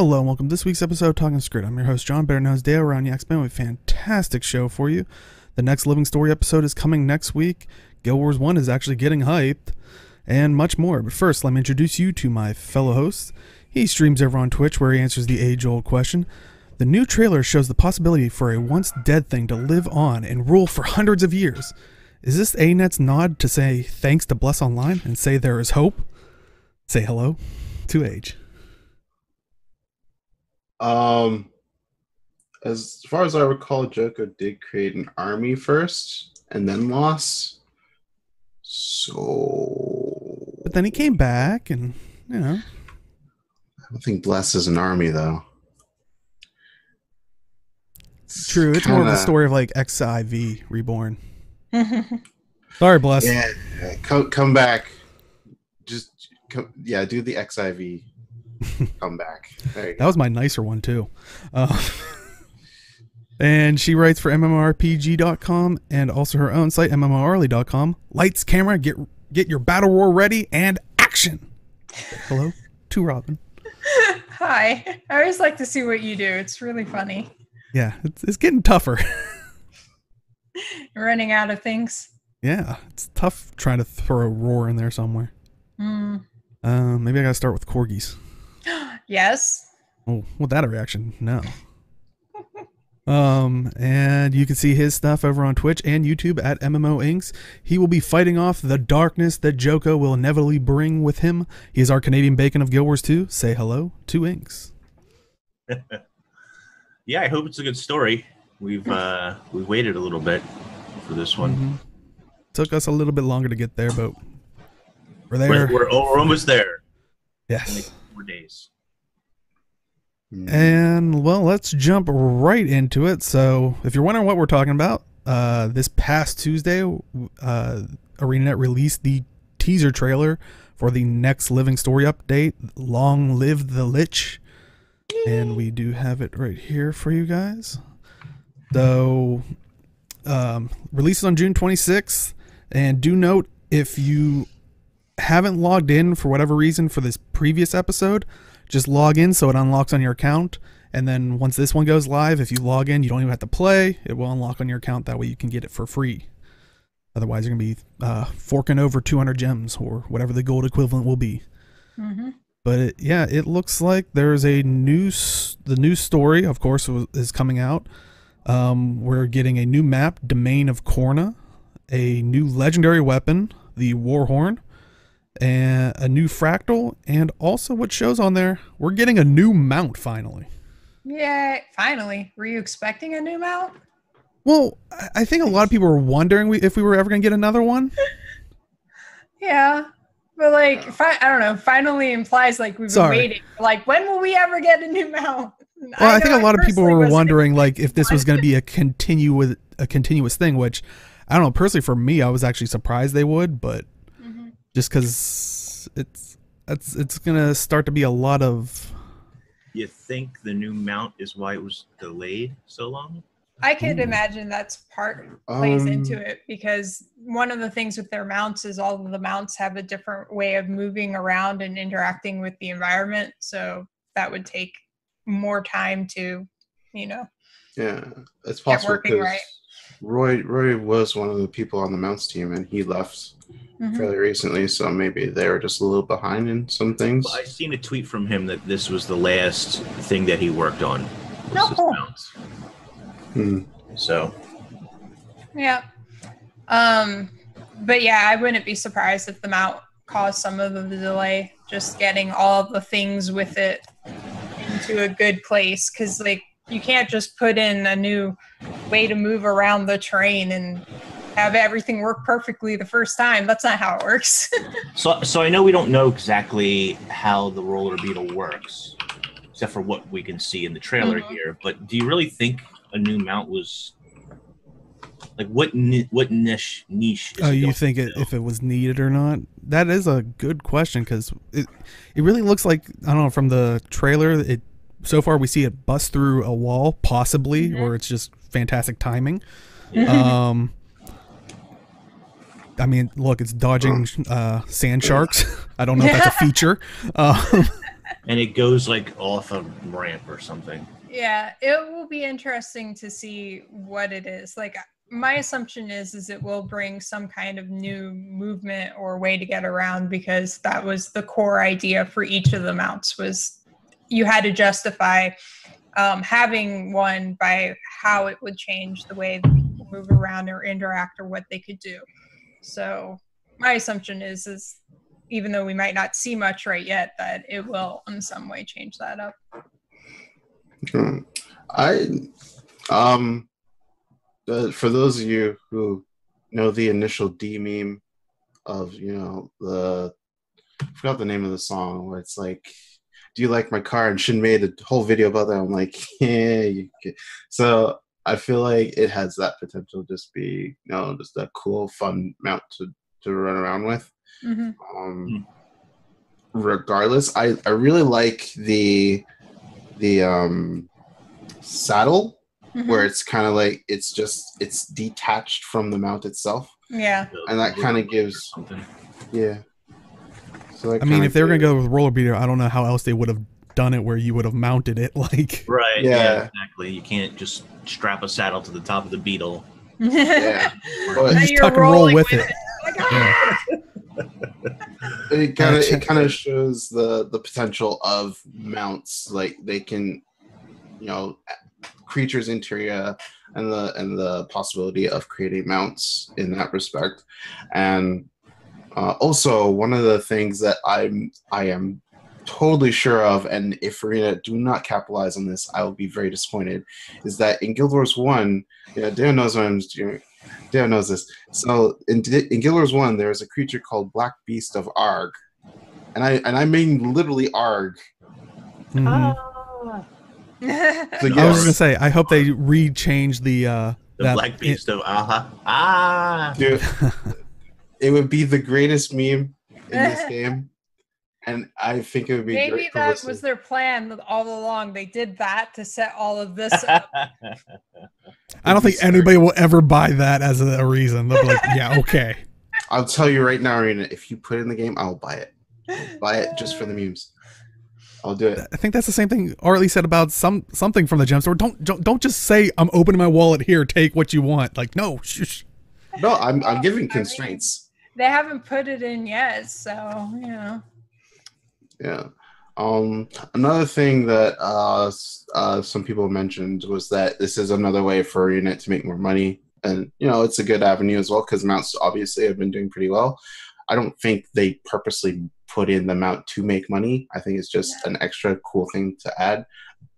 Hello and welcome to this week's episode of Talking Skritt. I'm your host, John, better known as Dale around Yaxman, with a fantastic show for you. The next Living Story episode is coming next week. GW1 is actually getting hyped, and much more. But first, let me introduce you to my fellow host. He streams over on Twitch, where he answers the age-old question. The new trailer shows the possibility for a once-dead thing to live on and rule for hundreds of years. Is this A-Net's nod to say thanks to Bless Online and say there is hope? Say hello to Age. As far as I recall, Joko did create an army first and then lost. So, But then he came back and, you know. I don't think Bless is an army, though. True, it's more of a story of like XIV reborn. Sorry, Bless. Yeah, come back. Just come, yeah, do the XIV. Come back. There you go. That was my nicer one too. And she writes for MMORPG.com and also her own site, MMORly.com. Lights, camera, get your battle roar ready, and action. Hello to Robin. Hi. I always like to see what you do. It's really funny. Yeah, it's getting tougher. You're running out of things. Yeah, it's tough trying to throw a roar in there somewhere. Maybe I gotta start with corgis. Yes. Oh, with that a reaction? No. And you can see his stuff over on Twitch and YouTube at MMO Inks. He will be fighting off the darkness that Joko will inevitably bring with him. He is our Canadian Bacon of Guild Wars 2. Say hello to Inks. Yeah, I hope it's a good story. We've waited a little bit for this one. Took us a little bit longer to get there, but we're there. We're almost there. Yes. 4 days. And, well, let's jump right into it. So, if you're wondering what we're talking about, this past Tuesday, ArenaNet released the teaser trailer for the next Living Story update, Long Live the Lich. And we do have it right here for you guys. So, releases on June 26th. And do note, if you haven't logged in for whatever reason for this previous episode, just log in so it unlocks on your account. And then once this one goes live, if you log in, you don't even have to play. It will unlock on your account. That way you can get it for free. Otherwise, you're going to be forking over 200 gems or whatever the gold equivalent will be. But yeah, it looks like there's the new story, of course, is coming out. We're getting a new map, Domain of Korna, a new legendary weapon, the Warhorn, and a new fractal, and also what shows on there, we're getting a new mount finally. Yeah, finally. Were you expecting a new mount? Well, I think a lot of people were wondering if we were ever going to get another one. Yeah. But like, I don't know, finally implies like we've been waiting. Like, when will we ever get a new mount? Well, I think a lot of people were wondering like if this was going to be a continuous thing, which I don't know, personally for me, I was actually surprised they would, but just because it's going to start to be a lot of... You think the new mount is why it was delayed so long? I could imagine that's plays into it, because one of the things with their mounts is all of the mounts have a different way of moving around and interacting with the environment. So that would take more time to, Yeah, it's possible because right. Roy was one of the people on the mounts team, and he left fairly recently. So maybe they were just a little behind in some things. Well, I seen a tweet from him that this was the last thing that he worked on. Mounts. So, yeah. But yeah, I wouldn't be surprised if the mount caused some of the delay, just getting all of the things with it into a good place. Because like, you can't just put in a new way to move around the terrain and have everything work perfectly the first time. That's not how it works. So I know we don't know exactly how the roller beetle works, except for what we can see in the trailer here. But do you really think a new mount was like what niche? Oh, you think if it was needed or not? That is a good question, because it really looks like, I don't know, from the trailer, so far we see it bust through a wall, possibly, or it's just fantastic timing. I mean, look, it's dodging sand sharks. I don't know if that's a feature. and it goes like off a ramp or something. Yeah, it will be interesting to see what it is. Like, my assumption is it will bring some kind of new movement or way to get around, because that was the core idea for each of the mounts, was you had to justify having one by how it would change the way that people move around or interact or what they could do. So my assumption is even though we might not see much right yet, that it will in some way change that up. For those of you who know the initial D meme of, I forgot the name of the song, where it's like, do you like my car? And Shin made a whole video about that. I'm like, yeah, you can. So I feel like it has that potential to just be, just a cool, fun mount to run around with. Regardless, I really like the saddle, where it's kind of like it's detached from the mount itself. Yeah, and that kind of gives something. Yeah. So I mean, if they were gonna go with roller beater, I don't know how else they would have done it where you would have mounted it like. Right. Yeah. Exactly. You can't just strap a saddle to the top of the beetle. Yeah. But You just tuck and roll with it. Yeah. it kind of shows the potential of mounts. Like, they can, creatures interior and the possibility of creating mounts in that respect. And also, one of the things that I am totally sure of, and if Arena do not capitalize on this, I will be very disappointed, is that in Guild Wars 1, Dan knows what I'm doing. Dan knows this. So in Guild Wars 1, there is a creature called Black Beast of Arg, and I mean literally Arg. Mm-hmm. So, I was just gonna say, I hope they re-change the Black Beast of Dude, it would be the greatest meme in this game, and I think it would be Maybe great that was their plan all along. They did that to set all of this up. I don't think anybody will ever buy that as a reason. They'll be like, yeah, okay. I'll tell you right now, Arena, if you put it in the game, I'll buy it. I'll buy it just for the memes. I'll do it. I think that's the same thing Arlie said about something from the gem store. Don't just say, I'm opening my wallet here, take what you want. Like, no, shush. No, I'm giving constraints. They haven't put it in yet, so Yeah. Another thing that some people mentioned was that this is another way for Unit to make more money, and it's a good avenue as well, because mounts obviously have been doing pretty well. I don't think they purposely put in the mount to make money. I think it's just an extra cool thing to add.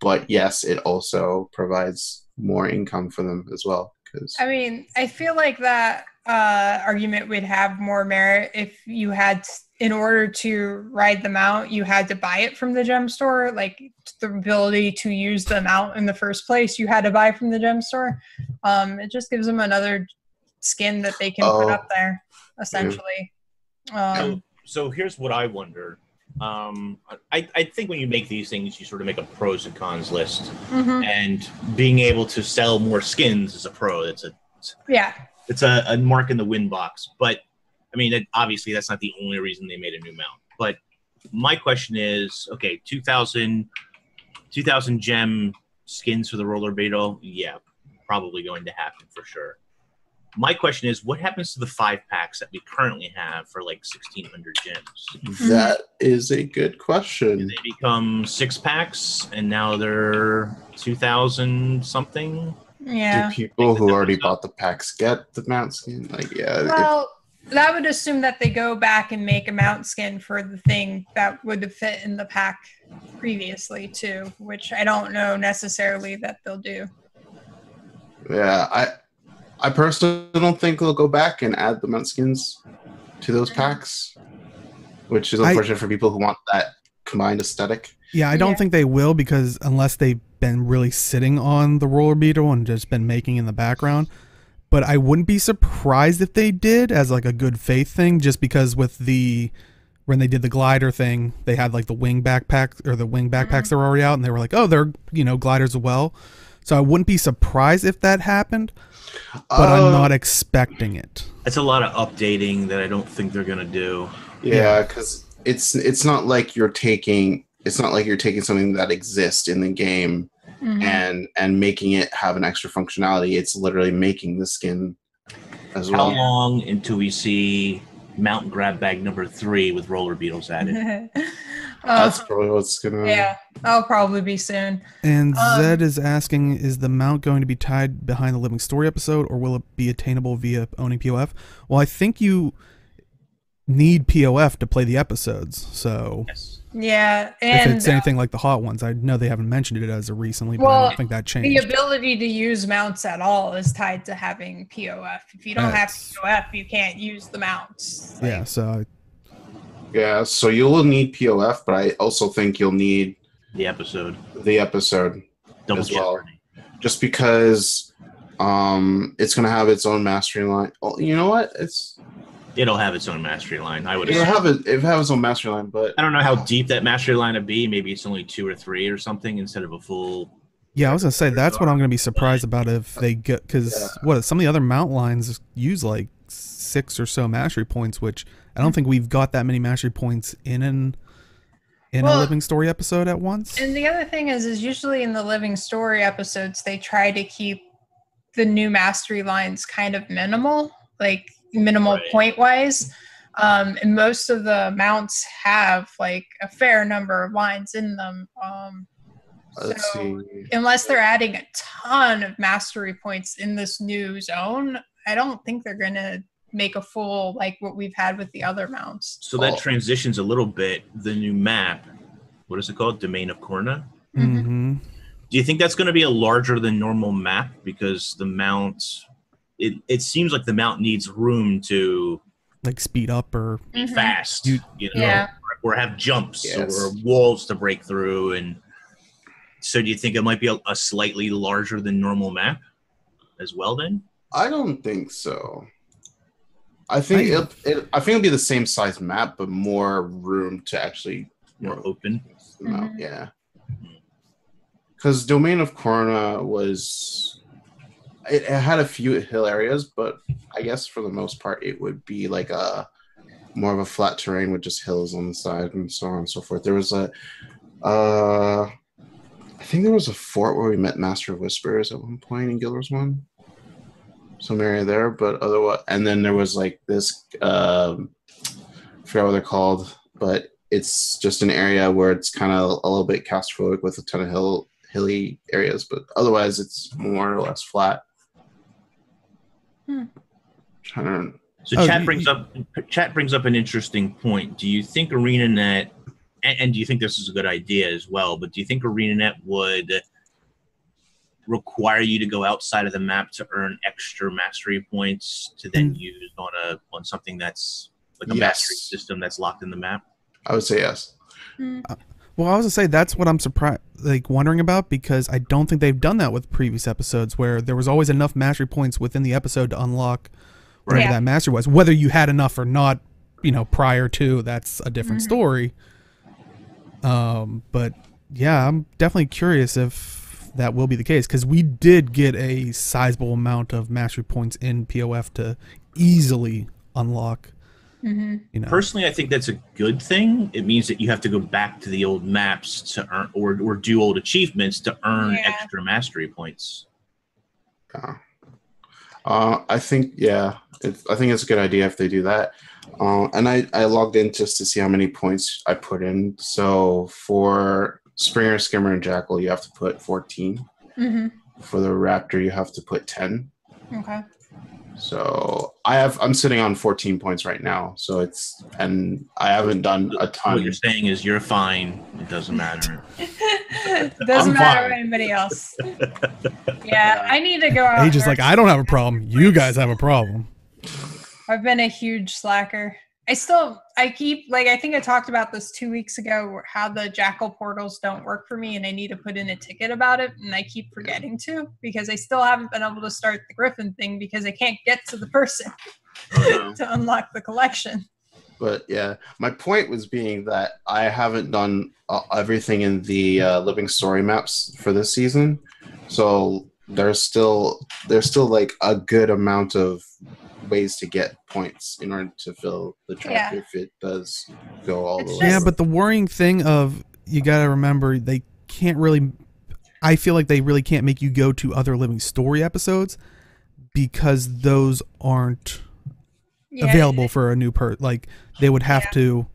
But yes, it also provides more income for them as well. I mean, I feel like that argument would have more merit if you had, in order to ride the mount, you had to buy it from the gem store. Like, the ability to use the mount in the first place, you had to buy from the gem store. It just gives them another skin that they can put up there, essentially. So here's what I wonder. I think when you make these things, you sort of make a pros and cons list, and being able to sell more skins is a pro. It's a mark in the win box. But I mean, obviously that's not the only reason they made a new mount. But my question is, okay, 2,000 gem skins for the roller beetle, yeah, probably going to happen for sure. My question is, what happens to the 5-packs that we currently have for like 1,600 gems? That is a good question. Do they become 6-packs and now they're 2,000 something? Yeah. Do people who already bought the packs get the mount skin? Like, yeah. Well, that would assume that they go back and make a mount skin for the thing that would have fit in the pack previously too, which I don't know necessarily that they'll do. Yeah, I personally don't think they'll go back and add the mount skins to those packs, which is unfortunate for people who want that combined aesthetic. Yeah, I don't think they will, because unless they've been really sitting on the roller beetle and just been making in the background. But I wouldn't be surprised if they did, as like a good faith thing, just because when they did the glider thing, they had like the wing backpack or the wing backpacks that were already out, and they were like, oh, they're gliders as well. So I wouldn't be surprised if that happened, but I'm not expecting it. It's a lot of updating that I don't think they're gonna do. Yeah, because it's not like you're taking it's not like you're taking something that exists in the game and making it have an extra functionality. It's literally making the skin as well. How long until we see Mount Grab Bag number 3 with roller beetles added? That's probably what's gonna. Yeah, that'll probably be soon. And Zed is asking, is the mount going to be tied behind the Living Story episode, or will it be attainable via owning POF? Well, I think you need POF to play the episodes, so Yes. Yeah, if and it's anything like the Hot Ones, I know they haven't mentioned it as of recently, but I Well, don't think that the changed. ability to use mounts at all is tied to having POF. If you don't have That's- POF, you can't use the mounts. Like, Yeah, so Yeah, so you will need POF, but I also think you'll need The episode. the episode Double as well. jeopardy. Just because it's gonna have its own mastery line. Oh, you know what? It'll have its own mastery line. I would It'll assume. have its own mastery line, but I don't know how deep that mastery line would be. Maybe it's only 2 or 3 or something instead of a full. yeah, I was gonna say that's what I'm gonna be surprised about if they get, because some of the other mount lines use like 6 or so mastery points, which I don't think we've got that many mastery points in a Well, Living Story episode at once. And the other thing is usually in the Living Story episodes, they try to keep the new mastery lines kind of minimal, like minimal Right. point wise. And most of the mounts have like a fair number of lines in them. let's So see. unless they're adding a ton of mastery points in this new zone, I don't think they're gonna make a full like what we've had with the other mounts. So that Oh. transitions a little bit. The new map. What is it called? Domain of Korna. Mm-hmm. Do you think that's going to be a larger than normal map because the mount? It seems like the mount needs room to Like speed up or be Mhm. fast, You- you know, Yeah. or have jumps Yes. or walls to break through. And so, do you think it might be a slightly larger than normal map as well? Then I don't think so. I think I think it'll be the same size map, but more room to actually more open. Mhm. Yeah. Because Domain of Korna was, it had a few hill areas, but I guess for the most part it would be like a more of a flat terrain with just hills on the side and so on and so forth. There was I think there was a fort where we met Master of Whispers at one point in Guild Wars 1. Some area there, but otherwise, and then there was like this, I forgot what they're called, but it's just an area where it's kind of a little bit claustrophobic with a ton of hilly areas, but otherwise it's more or less flat. Trying to, So Oh, chat brings up an interesting point. Do you think ArenaNet, and do you think this is a good idea as well? But do you think ArenaNet would require you to go outside of the map to earn extra mastery points to then use on something that's like a mastery Yes. system that's locked in the map? I would say yes. Well, I was gonna say that's what I'm surprised, like wondering about, because I don't think they've done that with previous episodes where there was always enough mastery points within the episode to unlock whatever Yeah. that mastery was. Whether you had enough or not, prior to, that's a different story. But yeah, I'm definitely curious if that will be the case, because we did get a sizable amount of mastery points in POF to easily unlock. Personally, I think that's a good thing. It means that you have to go back to the old maps to earn or do old achievements to earn Yeah. extra mastery points. I think I think it's a good idea if they do that. And I logged in just to see how many points I put in. So for Springer, Skimmer, and Jackal, you have to put 14. For the Raptor, you have to put 10. Okay. So I'm sitting on 14 points right now. So and I haven't done a What ton. you're saying is you're fine. It doesn't matter. Doesn't I'm matter fine. what anybody else. Yeah, I need to go out. Age is and like, earn I don't have a problem. You guys have a problem. I've been a huge slacker. I keep, like, I think I talked about this 2 weeks ago, how the Jackal portals don't work for me and I need to put in a ticket about it. And I keep forgetting to, because I still haven't been able to start the Griffin thing because I can't get to the person to unlock the collection. But yeah, my point was being that I haven't done everything in the Living Story maps for this season. So there's still like a good amount of ways to get points in order to fill the track Yeah. if it does go all It's the way. Yeah, just- but the worrying thing of you got to remember they can't really. I feel like they really can't make you go to other Living Story episodes because those aren't available for a new like they would have to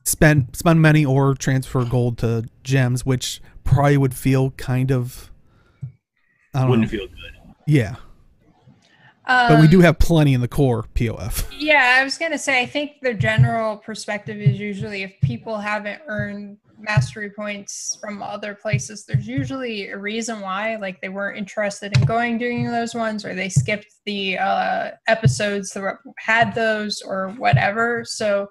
spend money or transfer gold to gems, which probably would feel kind of wouldn't feel good. Yeah. But we do have plenty in the core POF. Yeah, I was gonna say I think the general perspective is usually if people haven't earned mastery points from other places, there's usually a reason why, like they weren't interested in doing those ones, or they skipped the episodes that had those or whatever. So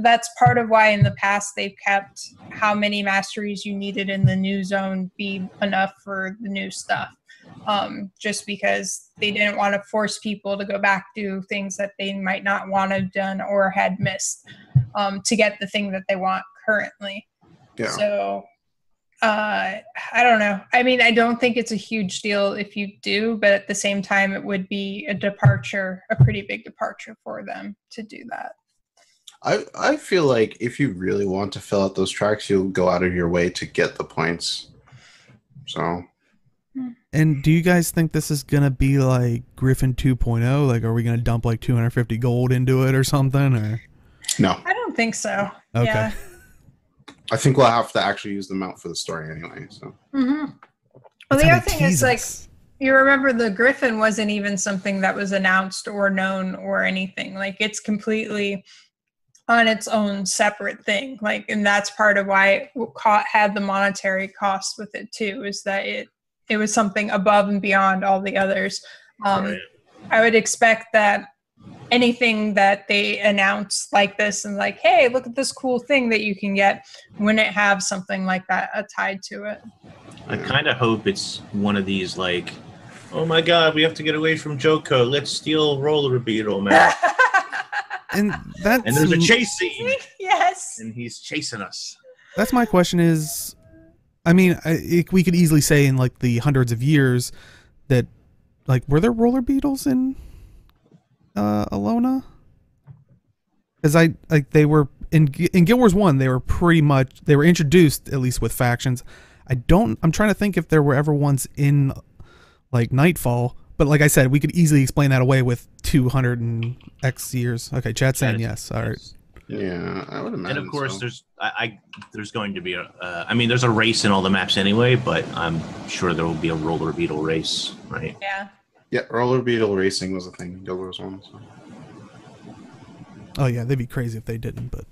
that's part of why in the past they've kept how many masteries you needed in the new zone be enough for the new stuff. Just because they didn't want to force people to go back to things that they might not want to have done or had missed to get the thing that they want currently. Yeah. So I don't know. I mean, I don't think it's a huge deal if you do, but at the same time, it would be a pretty big departure for them to do that. I feel like if you really want to fill out those tracks, you'll go out of your way to get the points. So. And do you guys think this is going to be like Griffin 2.0? Like, are we going to dump like 250 gold into it or something? Or no, I don't think so. Okay. Yeah. I think we'll have to actually use the mount for the story anyway. So. Well, the other thing is like, you remember the Griffin wasn't even something that was announced or known or anything. Like it's completely on its own separate thing. Like, and that's part of why it had the monetary cost with it too, is that it was something above and beyond all the others. Right. I would expect that anything that they announce like this and like, hey, look at this cool thing that you can get, wouldn't it have something like that tied to it? I kind of hope it's one of these like, oh my god, we have to get away from Joko. Let's steal Roller Beetle, man. and there's a chase scene. Yes. And he's chasing us. That's my question is, I mean, we could easily say in like the hundreds of years that, like, were there roller beetles in Alona? Because they were in Guild Wars 1. They were introduced at least with factions. I'm trying to think if there were ever ones in like Nightfall. But like I said, we could easily explain that away with 200 and X years. Okay, chat's saying yes. All right. Yeah, I would imagine. And of course, so. there's going to be there's a race in all the maps anyway, but I'm sure there will be a roller beetle race, right? Yeah. Yeah, roller beetle racing was a thing in Guild Wars 1. So. Oh yeah, they'd be crazy if they didn't, but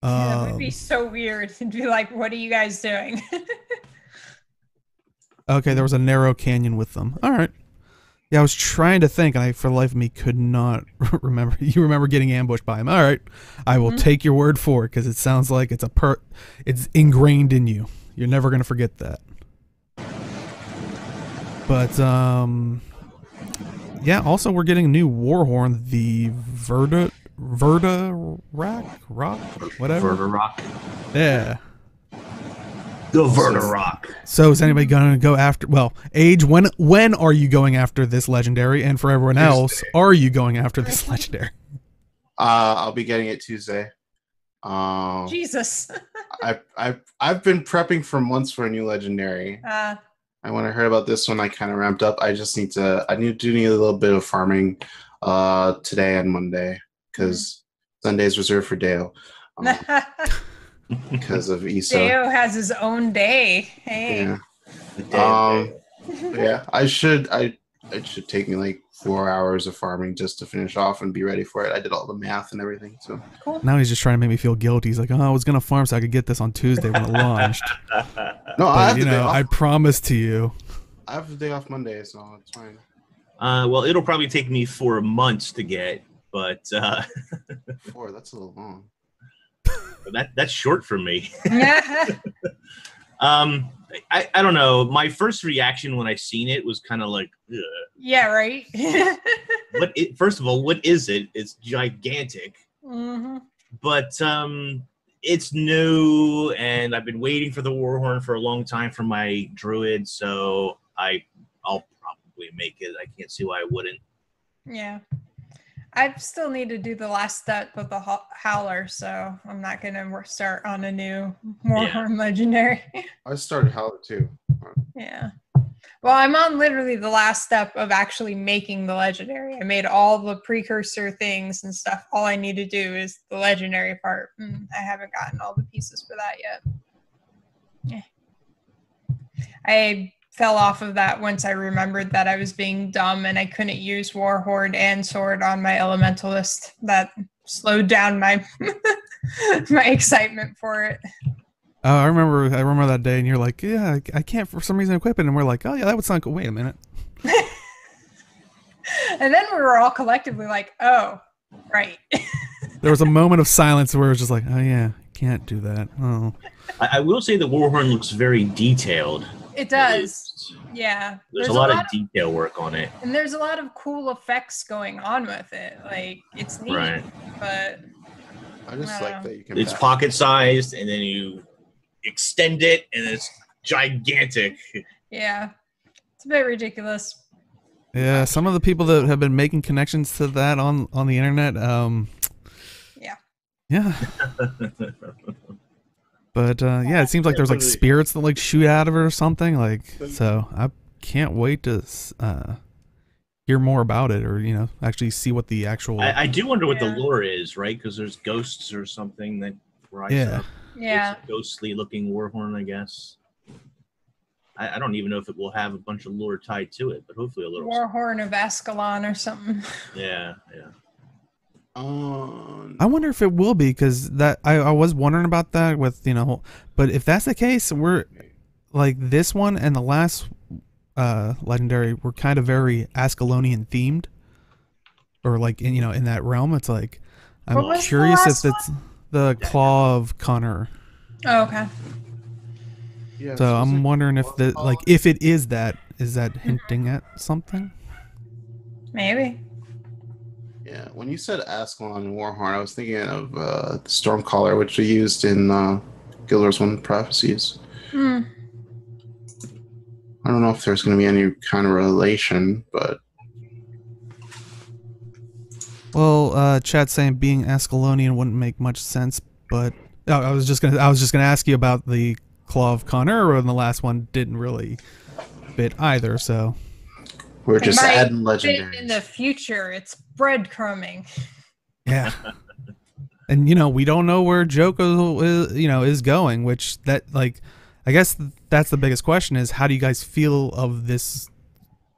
that would be so weird to be like, what are you guys doing? Okay, there was a narrow canyon with them. All right. Yeah, I was trying to think, and I, for the life of me, could not remember. You remember getting ambushed by him. All right. I will take your word for it, because it sounds like it's ingrained in you. You're never going to forget that. But, yeah, also we're getting a new Warhorn, the Verda Rock? Whatever. Verda Rock. Yeah. The Verda Rock. So is anybody going to go after, Age, when are you going after this legendary? And for everyone else, are you going after this legendary? I'll be getting it Tuesday. Jesus. I've been prepping for months for a new legendary. And when I heard about this one, I kind of ramped up. I need a little bit of farming today and Monday, because Sunday's reserved for Deo. Because of Issa. Deo has his own day. Hey. Yeah. Yeah. It should take me like 4 hours of farming just to finish off and be ready for it. I did all the math and everything. So cool. Now he's just trying to make me feel guilty. He's like, I was gonna farm so I could get this on Tuesday when it launched. No, I promised to you. I have the day off Monday, so it's fine. Well, it'll probably take me 4 months to get, but 4, that's a little long. That's short for me. I don't know. My first reaction when I seen it was kind of like, ugh. Yeah, right. First of all, what is it? It's gigantic. Mm-hmm. But it's new, and I've been waiting for the Warhorn for a long time for my druid, so I'll probably make it. I can't see why I wouldn't. Yeah. I still need to do the last step of the Howler, so I'm not going to start on a new Warhorn Legendary. I started Howler too. Yeah. Well, I'm on literally the last step of actually making the Legendary. I made all the precursor things and stuff. All I need to do is the Legendary part. I haven't gotten all the pieces for that yet. Yeah. I fell off of that once I remembered that I was being dumb and I couldn't use Warhorde and Sword on my Elementalist. That slowed down my my excitement for it. I remember that day, and you're like, yeah, I can't for some reason equip it, and we're like, oh yeah, that would sound cool. Wait a minute. And then we were all collectively like, oh, right. There was a moment of silence where it was just like, oh yeah, can't do that. Oh. I will say the Warhorn looks very detailed. It does. Yeah. There's a lot of detail work on it. And there's a lot of cool effects going on with it. Like, it's neat, right. But I just like that you can. It's pocket sized, and then you extend it, and it's gigantic. Yeah. It's a bit ridiculous. Yeah, some of the people that have been making connections to that on the internet, yeah. But yeah, it seems like there's like spirits that like shoot out of it or something. Like, so I can't wait to hear more about it, or actually see what the actual. I do wonder what the lore is, right? Because there's ghosts or something that rise up. Yeah. It's a ghostly looking Warhorn, I guess. I don't even know if it will have a bunch of lore tied to it, but hopefully a little. Warhorn of Ascalon or something. Yeah. I wonder if it will be, because that I was wondering about that with but if that's the case, we're like this one and the last legendary were kind of very Ascalonian themed, or like in that realm. It's like I'm curious if it's the Claw of Connor. Oh, okay. Yeah, so I'm wondering if if it is that, is that hinting at something? Maybe. Yeah, when you said Ascalon and Warhorn, I was thinking of the Stormcaller, which we used in Guild Wars 1 Prophecies. I don't know if there's going to be any kind of relation, but... Well, chat saying being Ascalonian wouldn't make much sense, but I was just gonna ask you about the Claw of Connor, and the last one didn't really fit either, so... We're just adding legendaries. In the future, it's breadcrumbing. Yeah. And we don't know where Joko is going, which that I guess that's the biggest question, is how do you guys feel of this,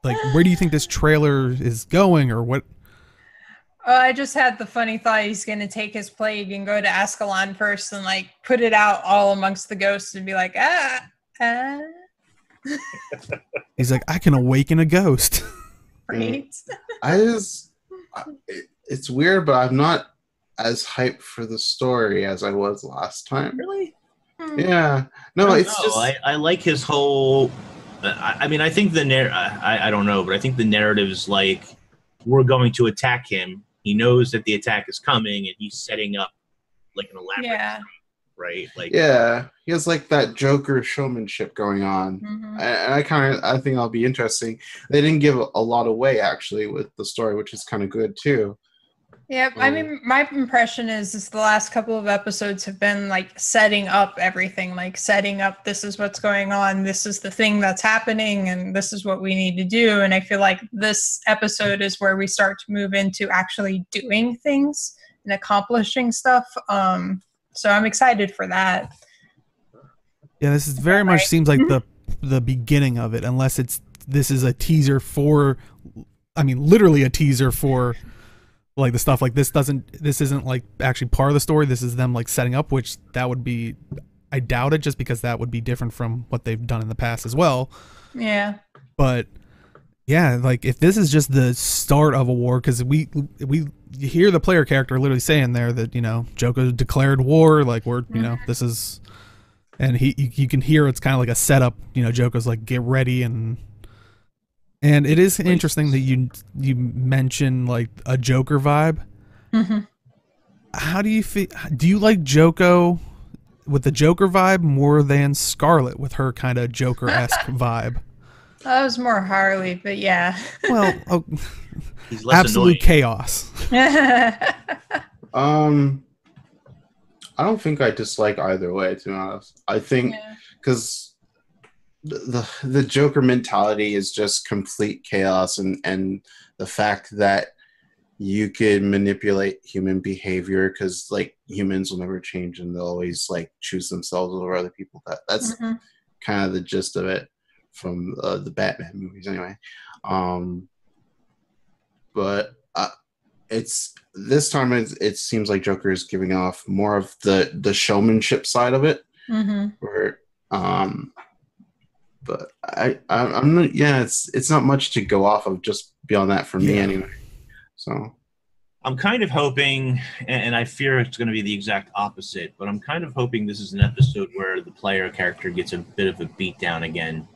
where do you think this trailer is going, or what? I just had the funny thought he's going to take his plague and go to Ascalon first and put it out all amongst the ghosts and be like, He's like, I can awaken a ghost. Right. It's weird, but I'm not as hyped for the story as I was last time. Really? Yeah. No, it's just... I like his whole... I mean, I think the I don't know, but I think the narrative is we're going to attack him. He knows that the attack is coming, and he's setting up an elaborate... Yeah. Right? Yeah, he has that Joker showmanship going on, and I think that'll be interesting. They didn't give a lot away actually with the story, which is kind of good too. Yeah, I mean, my impression is the last couple of episodes have been setting up everything, setting up, this is what's going on, this is the thing that's happening, and this is what we need to do. And I feel like this episode is where we start to move into actually doing things and accomplishing stuff. So I'm excited for that. Yeah, this is very much seems like the beginning of it, unless this is a teaser for, I mean, literally a teaser for the stuff this isn't actually part of the story. This is them setting up, which that would be, I doubt it, just because that would be different from what they've done in the past as well. Yeah. But yeah, if this is just the start of a war, because we hear the player character literally saying there that Joko declared war, we're this is, and you can hear it's kind of like a setup. Joko's get ready, and it is interesting that you mention a Joker vibe. How do you feel? Do you like Joko with the Joker vibe more than Scarlet with her kind of Joker-esque vibe? That was more Harley, but yeah. Well, He's less absolute annoying. chaos. I don't think I dislike either way, to be honest. I think because the Joker mentality is just complete chaos, and the fact that you can manipulate human behavior because like humans will never change and they'll always like choose themselves over other people. That's kind of the gist of it from the Batman movies, anyway. But it's this time it seems like Joker is giving off more of the showmanship side of it. Where but I'm not, yeah, it's not much to go off of just beyond that for me anyway. So I'm kind of hoping, and I fear it's going to be the exact opposite, but I'm kind of hoping this is an episode where the player character gets a bit of a beatdown again.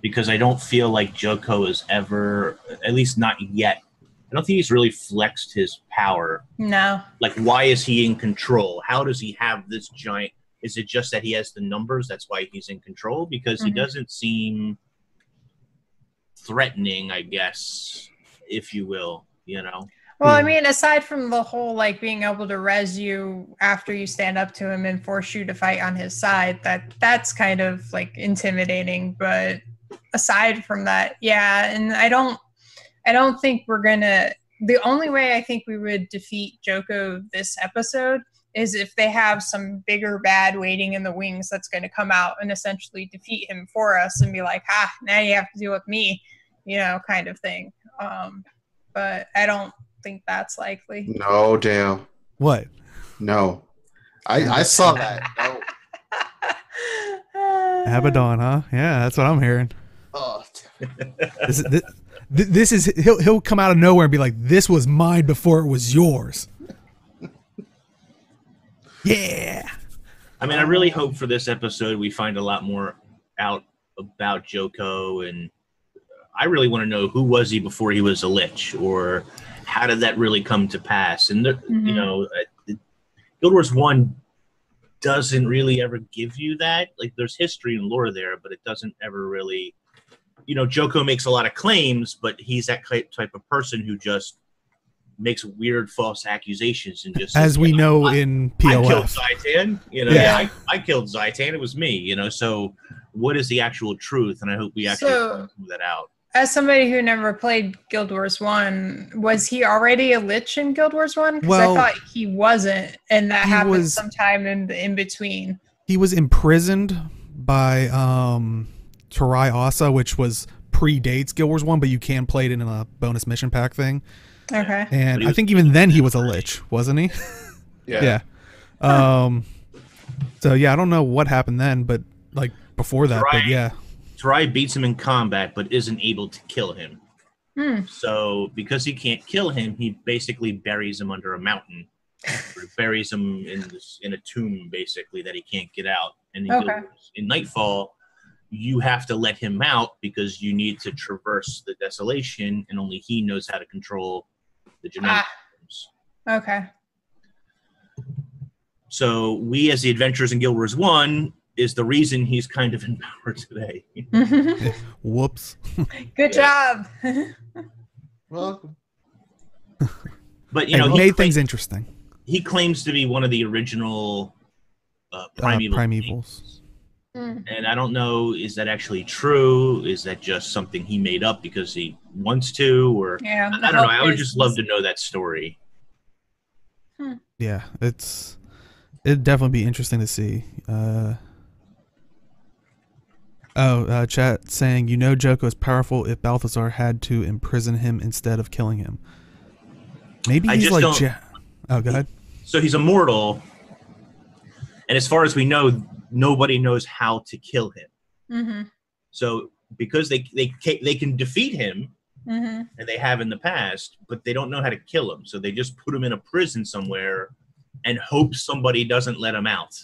Because I don't feel like Joko has ever, at least not yet, I don't think he's really flexed his power. No. Like, why is he in control? How does he have this giant... Is it just that he has the numbers? That's why he's in control? Because he doesn't seem threatening, I guess, if you will, you know? Well, I mean, aside from the whole, like, being able to res you after you stand up to him and force you to fight on his side, that's kind of, like, intimidating. But aside from that, yeah, and I don't think we're gonna... The only way I think we would defeat Joko this episode is if they have some bigger bad waiting in the wings that's going to come out and essentially defeat him for us and be like, now you have to deal with me, you know, kind of thing. But I don't think that's likely. no, Dale. What? No. I saw that. No. Abaddon, huh? Yeah, that's what I'm hearing. Oh. This is he'll come out of nowhere and be like, "This was mine before it was yours." Yeah. I mean, I really hope for this episode we find a lot more out about Joko, and I really want to know who was he before he was a lich, or how did that really come to pass? And you know, Guild Wars 1 doesn't really ever give you that. Like, there's history and lore there, but it doesn't ever really. You know, Joko makes a lot of claims, but he's that type of person who just makes weird false accusations and just as says, we know in POF. I killed Zaitan. You know, I killed Zaitan. It was me. You know, so what is the actual truth? And I hope we actually find that out. As somebody who never played Guild Wars 1, was he already a lich in Guild Wars 1? Because I thought he wasn't, and that happened sometime in between. He was imprisoned by Tarai Asa, which was predates Guild Wars 1, but you can play it in a bonus mission pack thing. Okay. And I think even then he was a lich, wasn't he? Yeah. So yeah, I don't know what happened then, but like before that, but yeah. Tarai beats him in combat, but isn't able to kill him. So because he can't kill him, he basically buries him under a mountain, or buries him in a tomb, basically, that he can't get out. And in Nightfall, you have to let him out because you need to traverse the desolation, and only he knows how to control the genetic forms. Okay. So we, as the adventurers in Guild Wars 1, is the reason he's kind of in power today. Whoops. Good job. Welcome. But, you know, he made things interesting. He claims to be one of the original primevals. And I don't know, is that actually true? Is that just something he made up because he wants to? Or I don't know. I would just love to know that story. Yeah, it'd definitely be interesting to see. Chat saying, you know, Joko is powerful if Balthazar had to imprison him instead of killing him. Maybe he's like... go ahead. So he's immortal, and as far as we know, nobody knows how to kill him. So because they can defeat him, and they have in the past, but they don't know how to kill him. So they just put him in a prison somewhere and hope somebody doesn't let him out.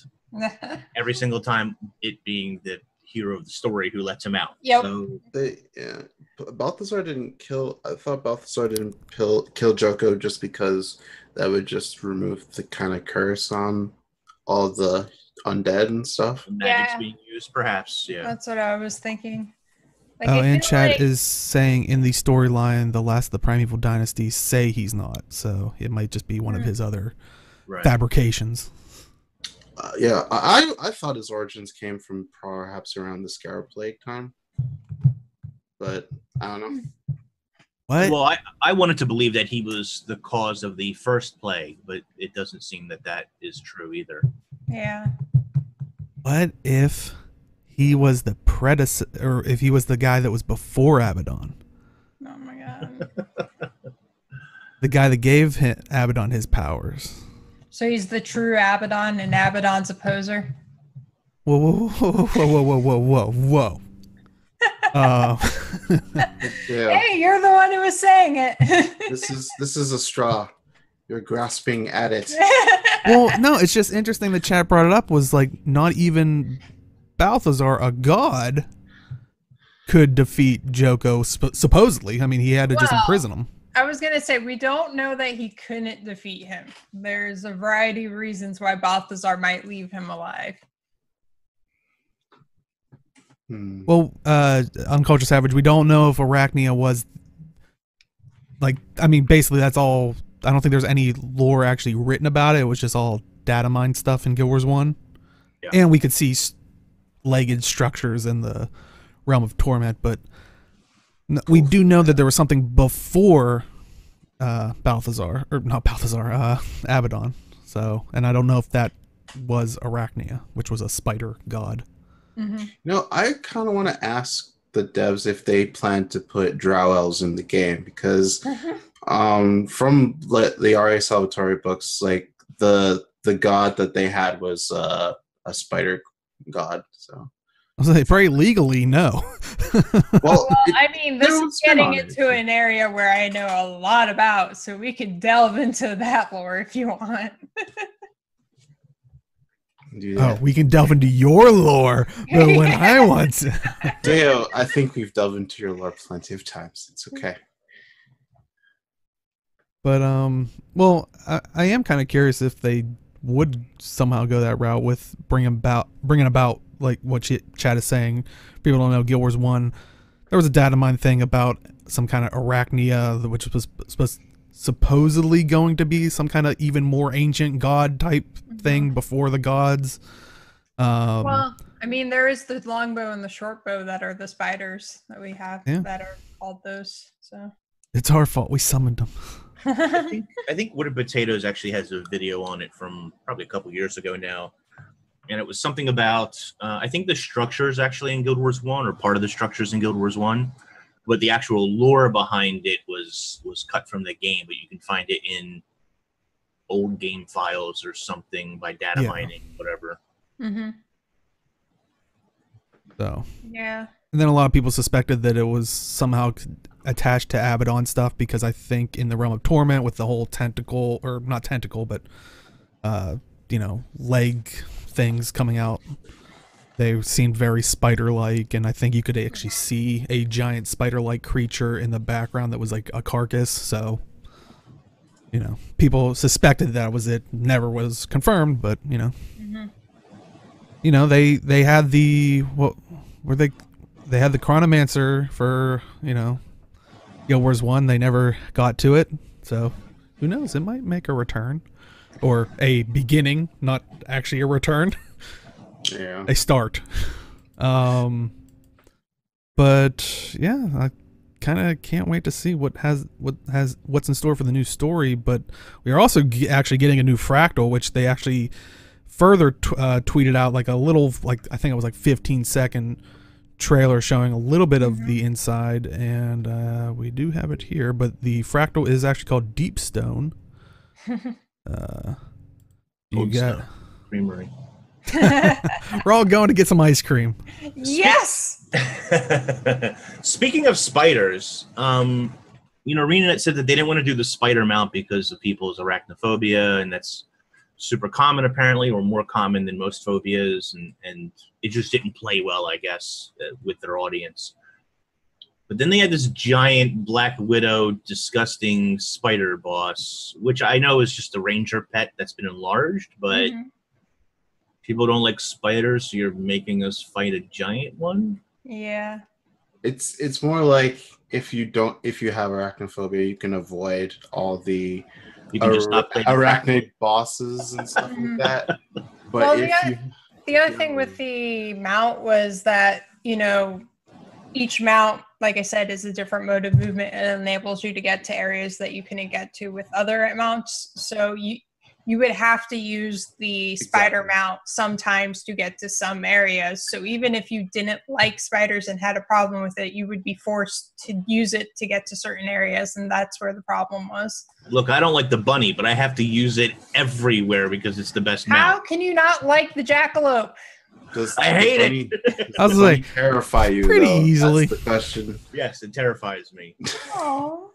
Every single time, it being the hero of the story who lets him out. Yep. So Balthazar didn't kill. I thought Balthazar didn't kill Joko just because that would just remove the kind of curse on all the undead and stuff. Magic's being used, perhaps. Yeah, that's what I was thinking. Like, Oh, I and feel Chad like, is saying in the storyline, the last of the Primeval Dynasty say he's not, so it might just be one of his other Right. fabrications. Yeah, I thought his origins came from perhaps around the Scarab Plague time, but I don't know. What? Well, I wanted to believe that he was the cause of the first plague, but it doesn't seem that that is true either. yeah. What if he was the predecessor, or if he was the guy that was before Abaddon? Oh my god. The guy that gave Abaddon his powers. So he's the true Abaddon, and Abaddon's a poser. Whoa, whoa, whoa, whoa, whoa, whoa, whoa, whoa. Yeah, Hey, you're the one who was saying it. this is a straw. You're grasping at it. Well, no, it's just interesting that Chad brought it up. Was like not even Balthazar, a god, could defeat Joko. Supposedly, I mean, he had to just Well, imprison him. I was gonna say we don't know that he couldn't defeat him. There's a variety of reasons why Balthazar might leave him alive. Well, Uncultured Savage, we don't know if Arachnia was like. I mean, basically, that's all. I don't think there's any lore actually written about it. It was just all data mine stuff in Guild Wars 1. Yeah. And we could see legged structures in the Realm of Torment, but we do know that there was something before Balthazar, or not Balthazar, Abaddon. So, and I don't know if that was Arachnia, which was a spider god. Mm-hmm. No, I kind of want to ask the devs if they plan to put drow elves in the game, because from the R.A. Salvatore books, like the god that they had was a spider god. So I was like, probably legally, no. well, I mean, this is getting into an area where I know a lot about, so we could delve into that lore if you want. Oh, we can delve into your lore, but when I want to. Dale, I think we've delved into your lore plenty of times. It's okay. But well, I am kind of curious if they would somehow go that route with bringing about like what Chad is saying. People don't know Guild Wars 1. There was a data mine thing about some kind of Arachnia, which was supposedly going to be some kind of even more ancient god type thing before the gods. Well, I mean, there is the longbow and the shortbow that are the spiders that we have that are called those. So it's our fault. We summoned them. I think Wooded Potatoes actually has a video on it from probably a couple years ago now. And it was something about, I think the structures actually in Guild Wars 1, or part of the structures in Guild Wars 1, but the actual lore behind it was cut from the game, but you can find it in old game files or something by data mining, whatever. Mm-hmm. So yeah. And then a lot of people suspected that it was somehow attached to Abaddon stuff, because I think in the Realm of Torment with the whole tentacle, or not tentacle, but you know, leg things coming out, they seemed very spider-like, and I think you could actually see a giant spider-like creature in the background that was like a carcass. So, you know, people suspected that was it. Never was confirmed, but you know, you know, they had the they had the Chronomancer for, you know, Guild Wars 1. They never got to it, so who knows? It might make a return, or a beginning, not actually a return. Yeah. A start. But yeah, I kind of can't wait to see what's in store for the new story. But we are also actually getting a new fractal, which they actually further tweeted out, like a little, like I think it was like 15-second trailer showing a little bit of the inside, and we do have it here. But the fractal is actually called Deepstone. You got Creamery. We're all going to get some ice cream. Yes. Speaking of spiders, you know, ArenaNet said that they didn't want to do the spider mount because of people's arachnophobia, and that's super common apparently, or more common than most phobias, and it just didn't play well, I guess, with their audience. But then they had this giant Black Widow, disgusting spider boss, which I know is just a ranger pet that's been enlarged, but people don't like spiders, so you're making us fight a giant one? Yeah. It's more like if you have arachnophobia, you can avoid all the You can just not play the arachnid bosses and stuff like that. But Well, if the other thing with the mount was that, you know, each mount, like I said, is a different mode of movement and enables you to get to areas that you couldn't get to with other mounts. So you would have to use the spider mount sometimes to get to some areas. So even if you didn't like spiders and had a problem with it, you would be forced to use it to get to certain areas, and that's where the problem was. Look, I don't like the bunny, but I have to use it everywhere because it's the best How mount. can you not like the jackalope? I hate it. I was like, terrify you pretty though? easily. That's the question. Yes, it terrifies me. Aww.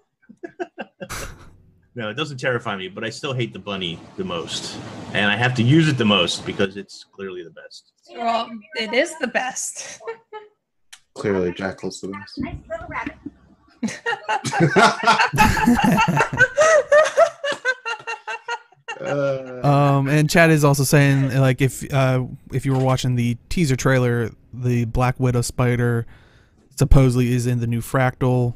No, it doesn't terrify me, but I still hate the bunny the most. And I have to use it the most because it's clearly the best. Well, it is the best. Clearly, Jackal's the best. Nice little rabbit. And Chad is also saying, like, if you were watching the teaser trailer, the Black Widow spider supposedly is in the new Fractal.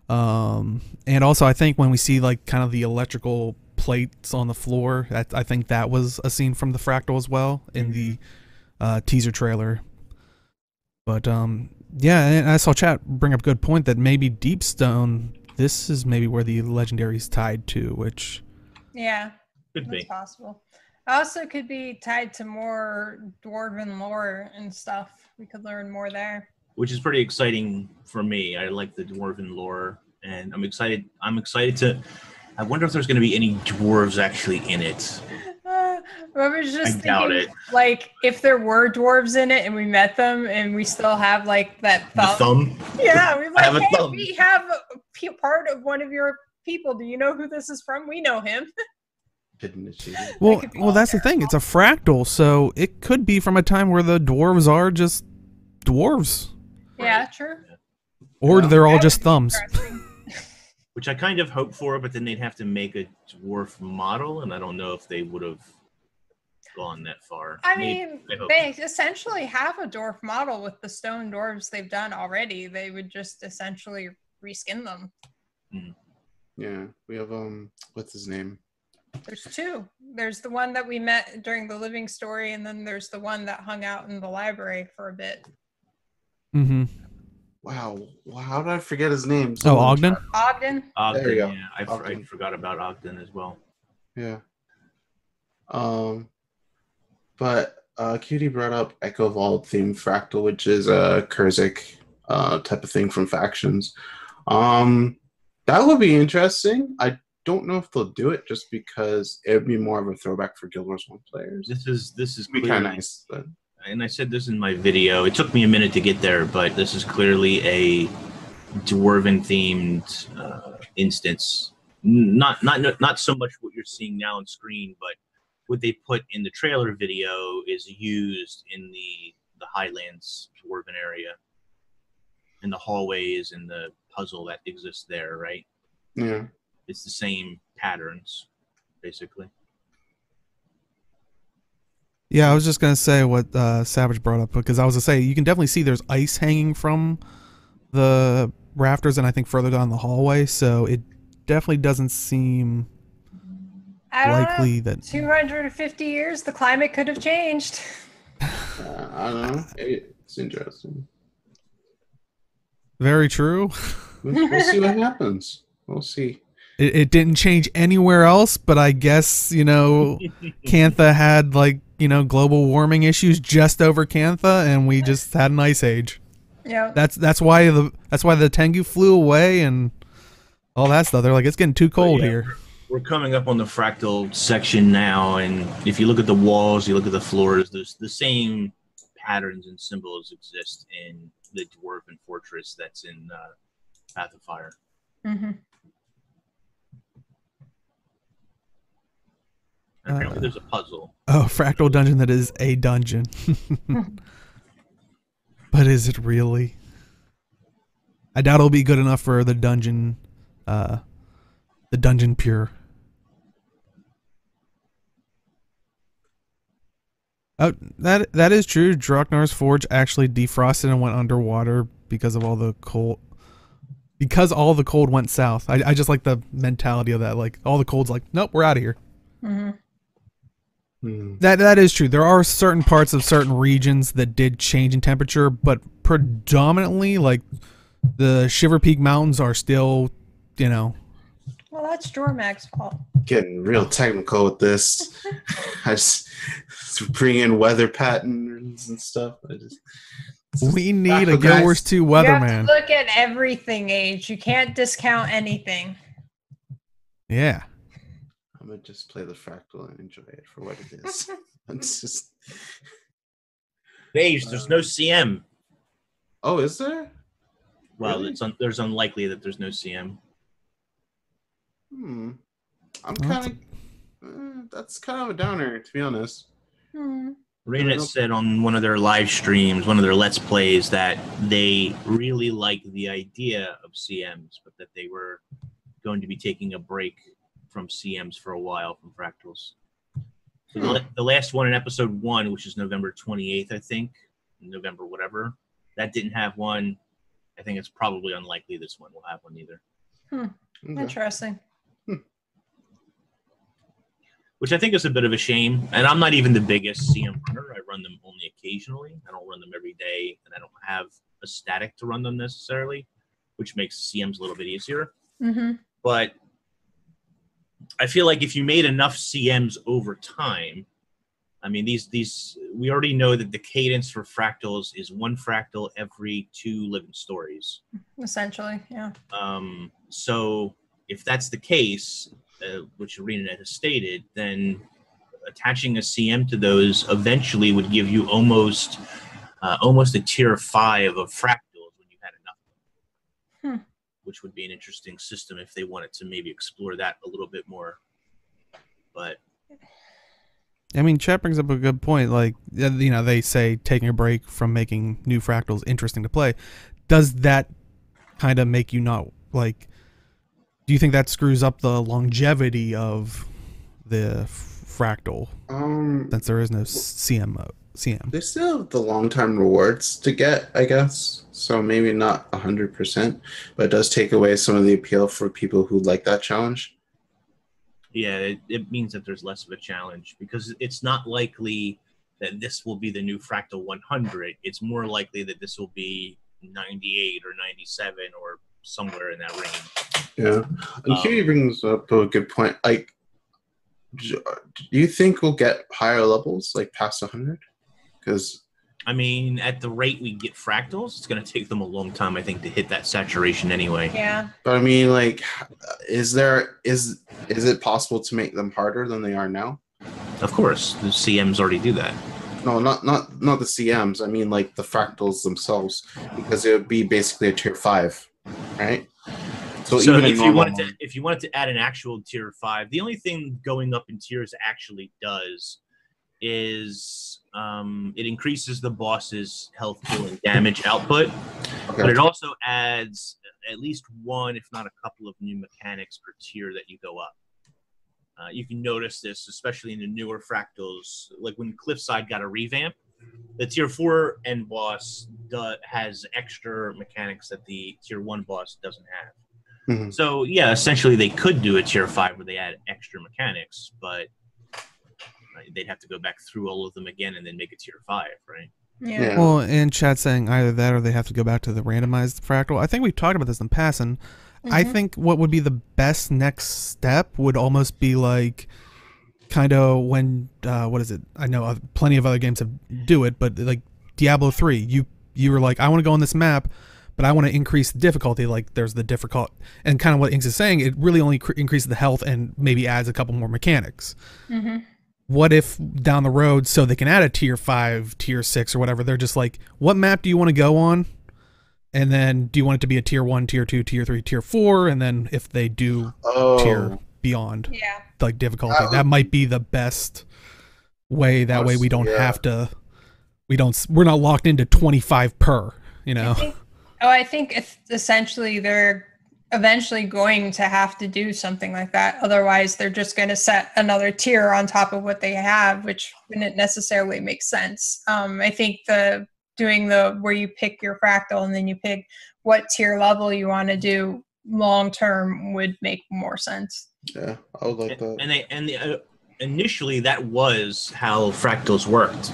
And also I think when we see like kind of the electrical plates on the floor, I think that was a scene from the Fractal as well in the teaser trailer. But yeah, and I saw chat bring up a good point that maybe Deepstone, this is maybe where the legendary is tied to, which Yeah, Could that's be. possible. Also could be tied to more dwarven lore and stuff. We could learn more there. Which is pretty exciting for me. I like the dwarven lore, and I'm excited to. I wonder if there's going to be any dwarves actually in it. I was just doubt thinking, it. like, if there were dwarves in it and we met them and we still have like that The thumb. thumb. Yeah, we're I have like, a hey, thumb. we have a part of one of your people. Do you know who this is from? We know him. Hidden achievement. well, could be that's the thing. It's a fractal, so it could be from a time where the dwarves are just dwarves, Yeah, true. or Yeah. they're all That just would be thumbs. interesting. Which I kind of hope for, but then they'd have to make a dwarf model, and I don't know if they would have gone that far. I Maybe. mean, I hope. they essentially have a dwarf model with the stone dwarves they've done already. They would just essentially reskin them. Yeah, we have what's his name? There's two. There's the one that we met during the living story, and then there's the one that hung out in the library for a bit. Mm-hmm. Wow, how did I forget his name? Oh, Ogden. Ogden. Ogden, There you go. yeah, I Ogden. forgot about Ogden as well. Yeah. But Cutie brought up Echo Vault themed fractal, which is a Kurzik type of thing from factions. That would be interesting. I don't know if they'll do it just because it would be more of a throwback for Guild Wars 1 players. This is It'd be kind of nice, but and I said this in my video. It took me a minute to get there, but this is clearly a dwarven themed instance. Not so much what you're seeing now on screen, but what they put in the trailer video is used in the Highlands dwarven area, in the hallways and the puzzle that exists there. Right? yeah. It's the same patterns, basically. Yeah, I was just gonna say what Savage brought up, because I was gonna say you can definitely see there's ice hanging from the rafters, and I think further down the hallway. So it definitely doesn't seem I don't likely know. that. 250 years, the climate could have changed. I don't know. It's interesting. Very true. We'll see what happens. We'll see. It didn't change anywhere else, but I guess, you know, Cantha had like, you know, global warming issues just over Cantha, and we just had an ice age. Yeah. That's why the Tengu flew away and all that stuff. They're like, it's getting too cold Yeah. here. We're coming up on the fractal section now, and if you look at the walls, you look at the floors, there's the same patterns and symbols exist in the dwarven fortress that's in Path of Fire. Mm-hmm. Apparently there's a puzzle. Oh, fractal dungeon that is a dungeon. But is it really? I doubt it'll be good enough for the dungeon pure. Oh, that is true. Draknar's forge actually defrosted and went underwater because of all the cold. Because all the cold went south. I just like the mentality of that. Like all the cold's like, nope, we're out of here. That is true. There are certain parts of certain regions that did change in temperature, but predominantly, like the Shiver Peak Mountains are still, Well, that's Jormag's fault. Getting real technical with this. I just bring in weather patterns and stuff. We need a Guild Wars 2 weatherman. You have to look at everything, Age. You can't discount anything. Yeah. I'm gonna just play the fractal and enjoy it for what it is. It's just Age, there's no CM. Oh, is there? Well, Really? there's unlikely that there's no CM. I'm kind of that's kind of a downer, to be honest. Rainet said on one of their live streams, one of their Let's Plays, that they really like the idea of CMs, but that they were going to be taking a break from CMs for a while from fractals. So the last one in episode 1, which is November 28th, I think, November whatever, that didn't have one. I think it's probably unlikely this one will have one either. Okay. Interesting. Which I think is a bit of a shame. And I'm not even the biggest CM runner. I run them only occasionally. I don't run them every day, and I don't have a static to run them necessarily, which makes CMs a little bit easier. But I feel like if you made enough CMs over time, I mean, these we already know that the cadence for fractals is 1 fractal every 2 living stories. Essentially, yeah. So if that's the case, which Arena has stated, then attaching a CM to those eventually would give you almost a tier 5 of fractals when you had enough of them, which would be an interesting system if they wanted to maybe explore that a little bit more. But I mean, Chet brings up a good point. Like, they say taking a break from making new fractals interesting to play. Does that kind of make you not like? Do you think that screws up the longevity of the fractal? Since there is no CM. They still have the long-term rewards to get, I guess. So maybe not 100%, but it does take away some of the appeal for people who like that challenge. Yeah, it means that there's less of a challenge because it's not likely that this will be the new Fractal 100. It's more likely that this will be 98 or 97 or somewhere in that range. Yeah. And here brings up a good point. Like, do you think we'll get higher levels, like past 100? Because I mean, at the rate we get fractals, it's going to take them a long time, I think, to hit that saturation anyway. Yeah. But I mean, like, is it possible to make them harder than they are now? Of course, the CMs already do that. No, not the CMs. I mean, like the fractals themselves, because it would be basically a tier 5, right? So even if you wanted to add an actual tier 5, the only thing going up in tiers actually does is it increases the boss's health pool and damage output, but it also adds at least one, if not a couple of new mechanics per tier that you go up. You can notice this, especially in the newer fractals, like when Cliffside got a revamp, the tier 4 end boss has extra mechanics that the tier 1 boss doesn't have. Mm-hmm. So yeah, essentially they could do a tier 5 where they add extra mechanics, but they'd have to go back through all of them again and then make a tier 5, right? Yeah. Well, in chat saying either that or they have to go back to the randomized fractal. I think we've talked about this in passing. I think what would be the best next step would almost be like kind of when what is it? I know plenty of other games do it, but like Diablo 3, you were like, I want to go on this map, but I want to increase the difficulty. Like there's the difficult, and kind of what Inks is saying, it really only increases the health and maybe adds a couple more mechanics. What if down the road, so they can add a tier 5, tier 6 or whatever, they're just like, what map do you want to go on? And then do you want it to be a tier 1, tier 2, tier 3, tier 4? And then if they do tier beyond like difficulty, that might be the best way. That way we don't have to, we're not locked into 25 per, you know? I think essentially they're eventually going to have to do something like that. Otherwise, they're just going to set another tier on top of what they have, which wouldn't necessarily make sense. I think the doing where you pick your fractal and then you pick what tier level you want to do long term would make more sense. Yeah, I would like that. Initially, that was how fractals worked.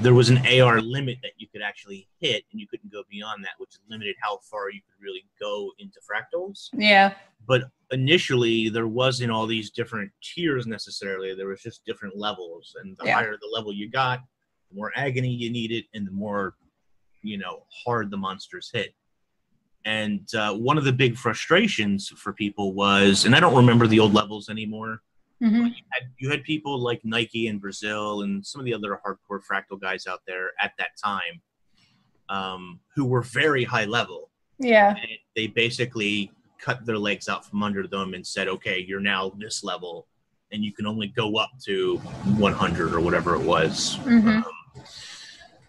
There was an AR limit that you could actually hit, and you couldn't go beyond that, which limited how far you could really go into fractals. Yeah. But initially, there wasn't all these different tiers necessarily. There was just different levels, and the higher the level you got, the more agony you needed, and the more, hard the monsters hit. And one of the big frustrations for people was, and I don't remember the old levels anymore, Mm-hmm. you had people like Nike in Brazil and some of the other hardcore fractal guys out there at that time who were very high level. Yeah. And they basically cut their legs out from under them and said, okay, you're now this level and you can only go up to 100 or whatever it was,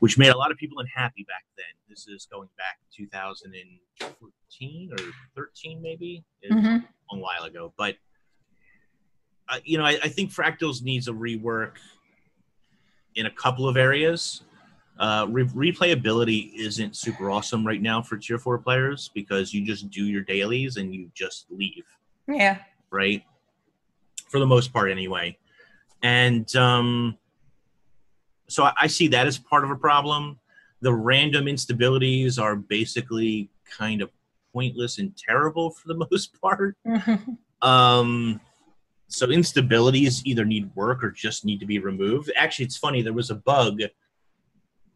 which made a lot of people unhappy back then. This is going back 2014 or 13 maybe. It was a long while ago. But I think fractals needs a rework in a couple of areas. Replayability isn't super awesome right now for tier 4 players because you just do your dailies and you just leave. Yeah. Right? For the most part anyway. And so I see that as part of a problem. The random instabilities are basically kind of pointless and terrible for the most part. So instabilities either need work or just need to be removed. Actually, it's funny. There was a bug.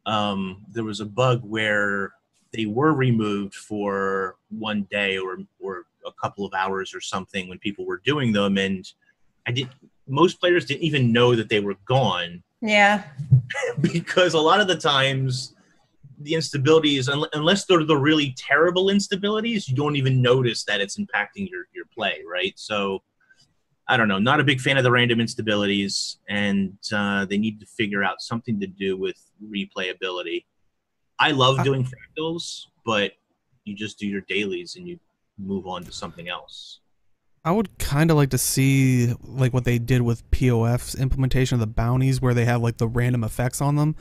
There was a bug where they were removed for one day or a couple of hours or something when people were doing them, and most players didn't even know that they were gone. Yeah. Because a lot of the times the instabilities, unless they're the really terrible instabilities, you don't even notice that it's impacting your play, right? So I don't know, not a big fan of the random instabilities, and they need to figure out something to do with replayability. I love doing fractals, but you just do your dailies and you move on to something else. I would kind of like to see like what they did with POF's implementation of the bounties, where they have like the random effects on them,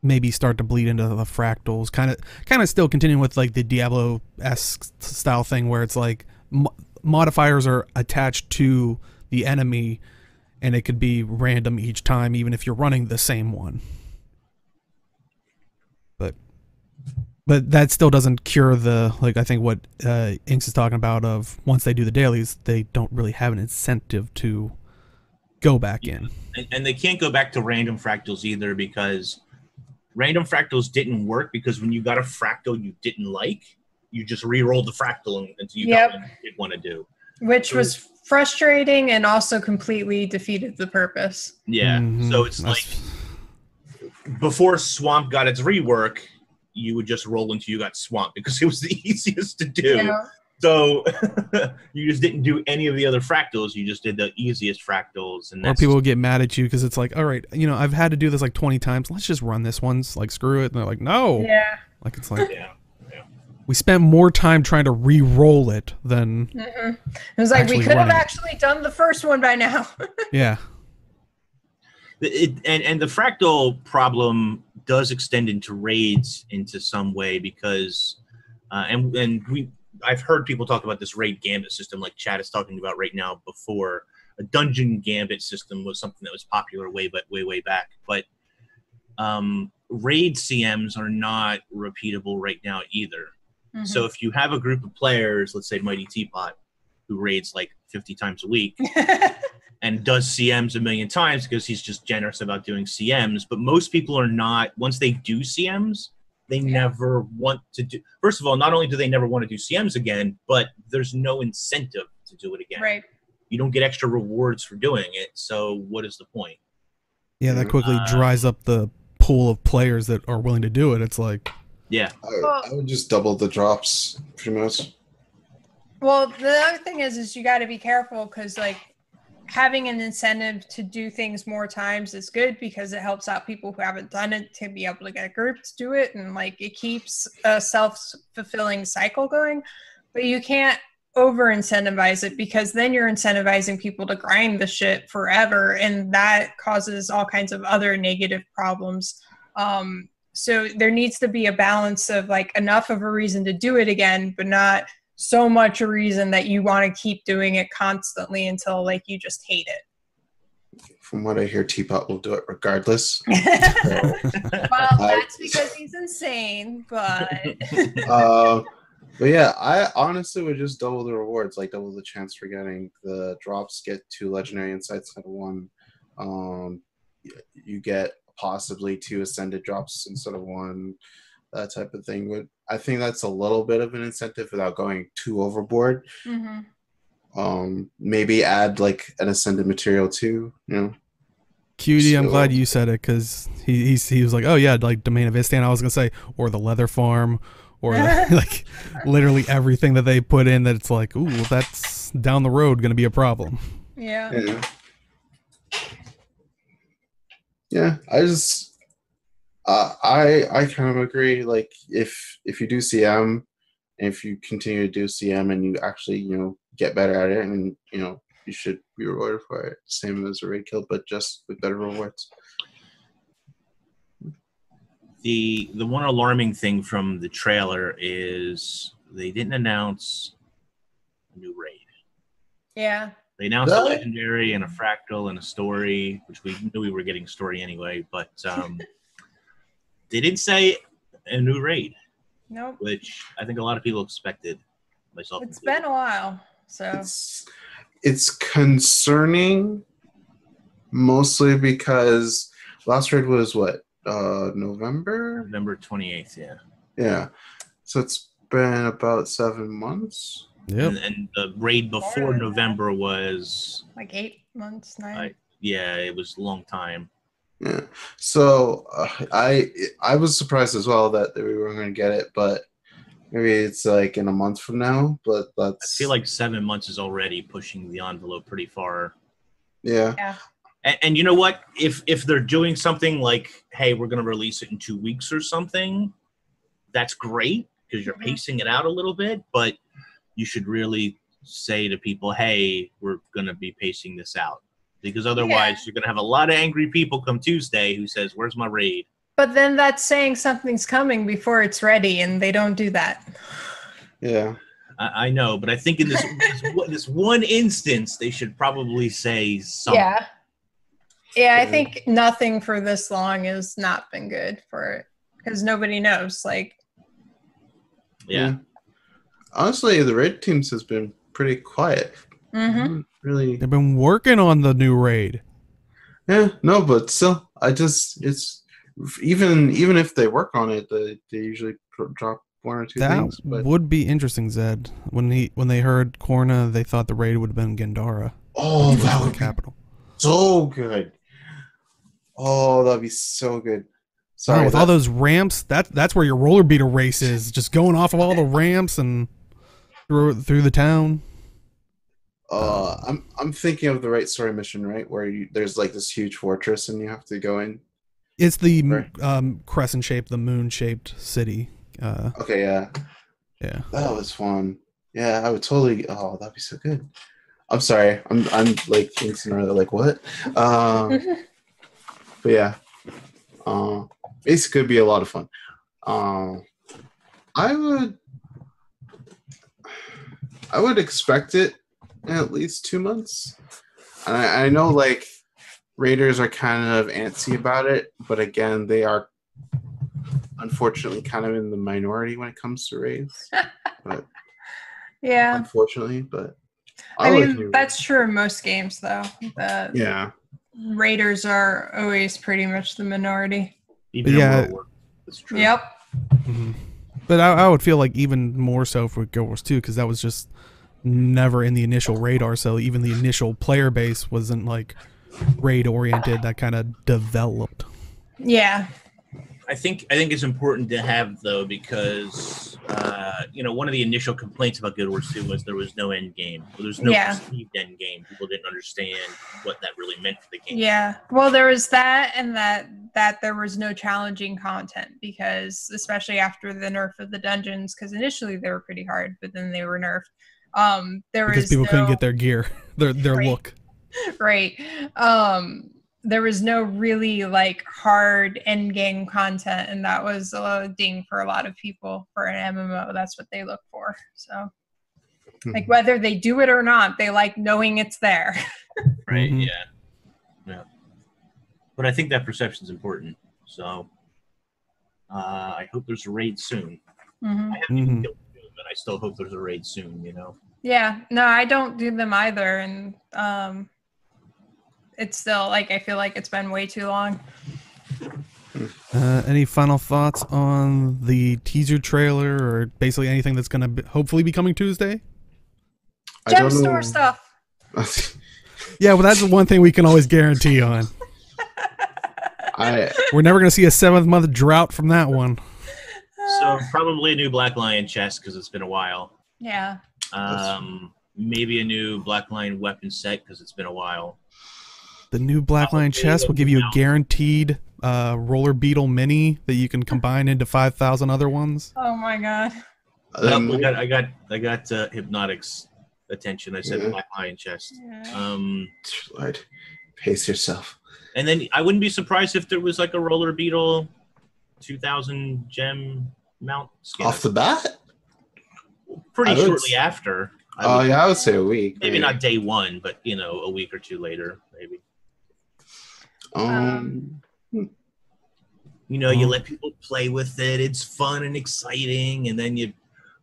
maybe start to bleed into the fractals. Kind of still continuing with like the Diablo-esque style thing, where it's like modifiers are attached to the enemy, and it could be random each time, even if you're running the same one. But that still doesn't cure the, like, I think what Inks is talking about of once they do the dailies, they don't really have an incentive to go back in. And they can't go back to random fractals either, because random fractals didn't work, because when you got a fractal you didn't like, you just re-rolled the fractal until you got what you did want to do. Which was frustrating and also completely defeated the purpose. Yeah, so it's like before Swamp got its rework, you would just roll until you got Swamp because it was the easiest to do. Yeah. So you just didn't do any of the other fractals. You just did the easiest fractals. And or people would get mad at you because it's like, all right, I've had to do this like 20 times. Let's just run this once. Like, screw it. And they're like, no. Yeah. Like, it's like, we spent more time trying to re-roll it than. It was like, we could have actually done the first one by now. Yeah. And the fractal problem does extend into raids into some way, because I've heard people talk about this raid gambit system like Chad is talking about right now. Before, a dungeon gambit system was something that was popular way back, but raid CMs are not repeatable right now either. So if you have a group of players, let's say Mighty Teapot, who raids like 50 times a week and does CMs a million times because he's just generous about doing CMs, but most people are not. Once they do CMs, they never want to do. First of all, not only do they never want to do CMs again, but there's no incentive to do it again. Right. You don't get extra rewards for doing it, so what is the point? Yeah, that quickly dries up the pool of players that are willing to do it. It's like, yeah, I would just double the drops pretty much. Well, the other thing is you got to be careful, because like having an incentive to do things more times is good, because it helps out people who haven't done it to be able to get a group to do it, and like it keeps a self-fulfilling cycle going. But you can't over-incentivize it, because then you're incentivizing people to grind the shit forever, and that causes all kinds of other negative problems So there needs to be a balance of like enough of a reason to do it again, but not so much a reason that you want to keep doing it constantly until like you just hate it. From what I hear, Teapot will do it regardless. Well, that's because he's insane, but but yeah, I honestly would just double the rewards, like double the chance for getting the drops. Get 2 legendary insights instead of 1. You get possibly 2 ascended drops instead of 1. That type of thing. I think that's a little bit of an incentive without going too overboard. Maybe add like an ascended material too. Cutie, I'm glad you said it, because he was like, oh yeah, like Domain of Istan. I was gonna say, or the Leather Farm, or like literally everything that they put in that it's like, ooh, that's down the road gonna be a problem. Yeah. Yeah, I just I kind of agree. Like if you do CM, and if you continue to do CM and you actually get better at it, and you should be rewarded for it, same as a raid kill, but just with better rewards. The one alarming thing from the trailer is they didn't announce a new raid. Yeah. They announced a legendary and a fractal and a story, which we knew we were getting story anyway, but they didn't say a new raid. Nope. Which I think a lot of people expected, myself It's included. been a while, so it's concerning, mostly because last raid was what, November 28th. Yeah, so it's been about 7 months. Yep. And the raid before November was like 8 months, 9. Yeah, it was a long time. Yeah, so I was surprised as well that we were going to get it, but maybe it's like in a month from now. But I feel like 7 months is already pushing the envelope pretty far. Yeah. And you know what? If they're doing something like, hey, we're going to release it in 2 weeks or something, that's great because you're pacing it out a little bit. But you should really say to people, hey, we're going to be pacing this out. Because otherwise you're going to have a lot of angry people come Tuesday who says, where's my raid? But then that's saying something's coming before it's ready, and they don't do that. Yeah. I know, but I think in this one instance, they should probably say something. Yeah, I think nothing for this long has not been good for it. Because nobody knows. Yeah. Honestly, the raid teams has been pretty quiet. Really, they've been working on the new raid. Yeah, no, but still, it's even if they work on it, they usually drop 1 or 2 things. That would be interesting, Zed. When they heard Korna, they thought the raid would have been Gandara. Oh, that would be capital. So good. Oh, that'd be so good. Sorry, with all those ramps, that's where your roller beater race is. Just going off of all the ramps and through the town. I'm thinking of the right story mission, right? Where there's like this huge fortress and you have to go in. It's the crescent shaped, the moon shaped city. Okay, yeah. That was fun. Yeah, I would totally. Oh, that'd be so good. I'm sorry. I'm like thinking like what? But yeah. It could be a lot of fun. I would expect it in at least 2 months. And I know like Raiders are kind of antsy about it, but again, they are unfortunately kind of in the minority when it comes to raids. But unfortunately, but I mean that's true in most games though. Raiders are always pretty much the minority. Even that's true. Yep. But I would feel like even more so for Guild Wars 2 because that was just never in the initial radar. So even the initial player base wasn't like raid oriented. That kind of developed. Yeah. I think it's important to have though because one of the initial complaints about Guild Wars 2 was there was no end game. Well, there's no perceived end game. People didn't understand what that really meant for the game. Yeah. Well, there was that, and that there was no challenging content because, especially after the nerf of the dungeons, because initially they were pretty hard, but then they were nerfed. Because people couldn't get their gear, their look. Right. there was no really like hard end game content, and that was a ding for a lot of people for an MMO. That's what they look for. So like whether they do it or not, they like knowing it's there. Right. Yeah. But I think that perception is important. So I hope there's a raid soon. I haven't even killed it, but I still hope there's a raid soon, you know? Yeah. No, I don't do them either. And it's still like, I feel like it's been way too long. Any final thoughts on the teaser trailer or basically anything that's going to hopefully be coming Tuesday? Gem store stuff. Yeah, well, that's the one thing we can always guarantee on. We're never going to see a 7th month drought from that one. So probably a new Black Lion chest because it's been a while. Yeah. Maybe a new Black Lion weapon set because it's been a while. The new Black Lion chest will give you a guaranteed roller beetle mini that you can combine into 5,000 other ones. Oh my god. I got Hypnotic's attention. I said Black Lion chest. Yeah. Lord, pace yourself. And then I wouldn't be surprised if there was like a roller beetle 2,000 gem mount skin. Off the bat? Pretty shortly after. I would say a week. Maybe not day one, but you know, a week or two later, maybe. You know, you let people play with it. It's fun and exciting, and then you,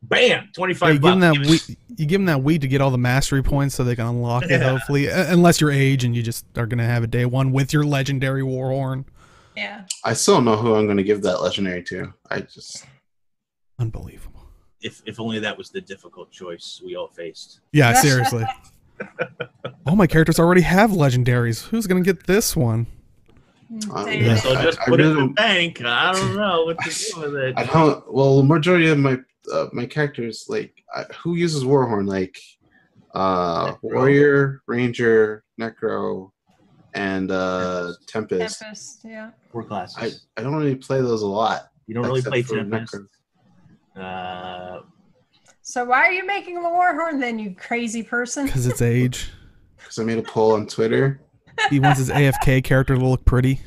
bam, 25 bucks. You give them that week to get all the mastery points so they can unlock it, hopefully. Unless you're age and you just are going to have a day one with your legendary Warhorn. Yeah. I still don't know who I'm going to give that legendary to. Unbelievable. If only that was the difficult choice we all faced. Yeah, seriously. All my characters already have legendaries. Who's going to get this one? So just put it in the bank. I don't know what to do with it. Well, majority of my characters, like, who uses Warhorn? Like, Warrior, Ranger, Necro, and Tempest. Tempest, yeah. 4 classes. I don't really play those a lot. You don't really play Tempest. So why are you making him a Warhorn then, you crazy person? Because it's age. Because I made a poll on Twitter. He wants his AFK character to look pretty.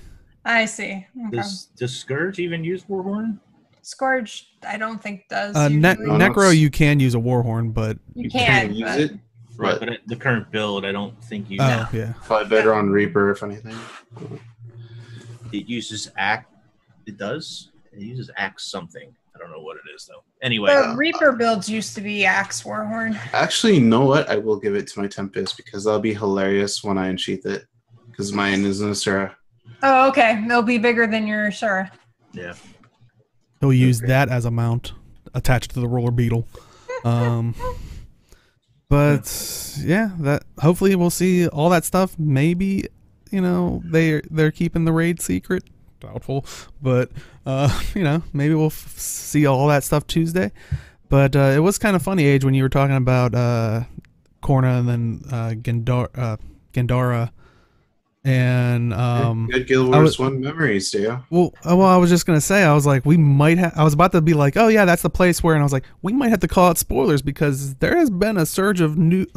I see. Okay. Does Scourge even use Warhorn? Scourge, I don't think does. Necro, you can use a Warhorn, but you can use it. Right, but the current build, I don't think you. Oh, yeah. Probably better on Reaper, if anything. It uses Axe. It does. It uses Axe something. I don't know what it is though. Anyway, the Reaper builds used to be Axe Warhorn. Actually, you know what? I will give it to my Tempest because that'll be hilarious when I unsheath it. Because mine is an Asura. Oh, okay. They'll be bigger than your Asura. Yeah. He'll use that as a mount attached to the roller beetle. But yeah, that hopefully we'll see all that stuff. Maybe, you know, they're keeping the raid secret. Doubtful, but you know, maybe we'll see all that stuff Tuesday. But it was kind of funny, Age, when you were talking about Korna and then Gandara, and good Guild Wars 1 memories, do. Well, I was just gonna say, I was like, we might have. I was about to be like, oh yeah, that's the place where, and I was like, we might have to call out spoilers because there has been a surge of new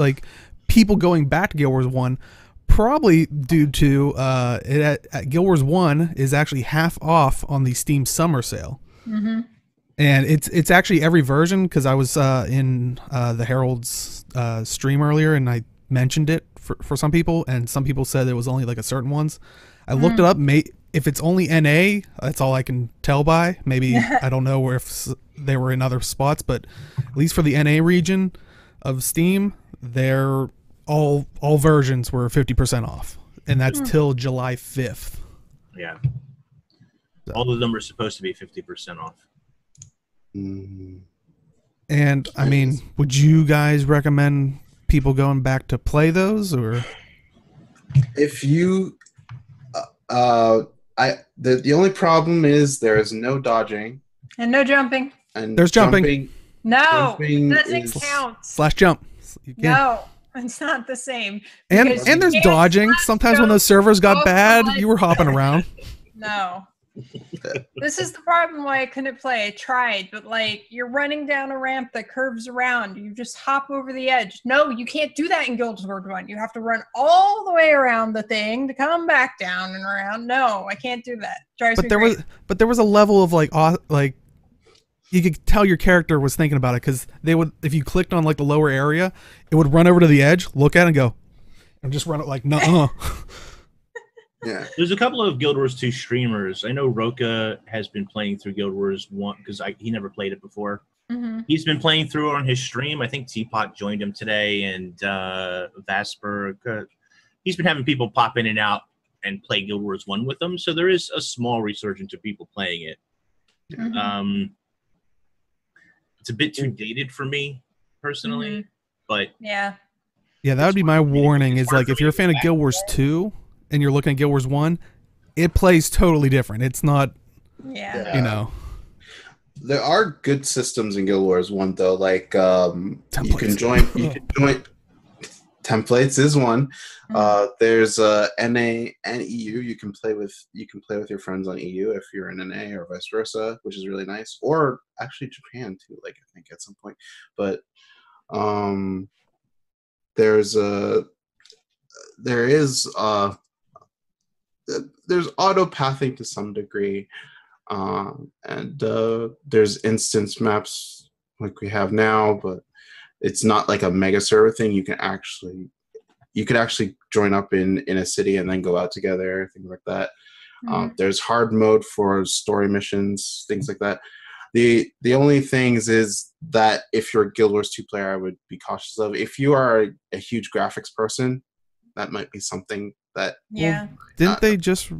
people going back to Guild Wars 1. Probably due to at Guild Wars 1 is actually half off on the Steam Summer Sale. Mm-hmm. And it's actually every version, because I was in the Herald's stream earlier and I mentioned it for some people, and some people said it was only like a certain ones. I looked it up. If it's only NA, that's all I can tell by. Maybe I don't know if they were in other spots, but at least for the NA region of Steam, they're all versions were 50% off, and that's till July 5th. Yeah. So. All of them are supposed to be 50% off. And I mean, would you guys recommend people going back to play those, or if you the only problem is there is no dodging and no jumping, and there's jumping. No, doesn't count. Slash jump. No, it's not the same. And there's dodging. Sometimes when those servers got bad, you were hopping around. No, This is the problem why I couldn't play. I tried, but like you're running down a ramp that curves around. You just hop over the edge. No, you can't do that in Guild Wars 1. You have to run all the way around the thing to come back down and around. No, I can't do that. Drives me crazy. But there was a level of like you could tell your character was thinking about it, because they would, if you clicked on like the lower area, it would run over to the edge, look at it and go, and just run it like, nuh-uh. Yeah. There's a couple of Guild Wars 2 streamers. I know Roka has been playing through Guild Wars 1 because he never played it before. Mm-hmm. He's been playing through it on his stream. I think Teapot joined him today, and Vasper. He's been having people pop in and out and play Guild Wars 1 with them. So there is a small resurgence of people playing it. Mm-hmm. It's a bit too dated for me personally, but yeah, that would be my warning. Is like if you're a fan of Guild Wars 2 and you're looking at Guild Wars 1, it plays totally different. It's not, you know. There are good systems in Guild Wars 1 though. Like you can join. Templates is one. There's NA and EU. You can play with your friends on EU if you're in NA or vice versa, which is really nice. Or actually Japan too, like I think at some point. But there's auto pathing to some degree, and there's instance maps like we have now, but it's not like a mega server thing. You could actually join up in a city and then go out together, things like that. There's hard mode for story missions, things like that. The only things is that if you're a Guild Wars 2 player, I would be cautious of. If you are a huge graphics person, that might be something that. Yeah. Didn't they just?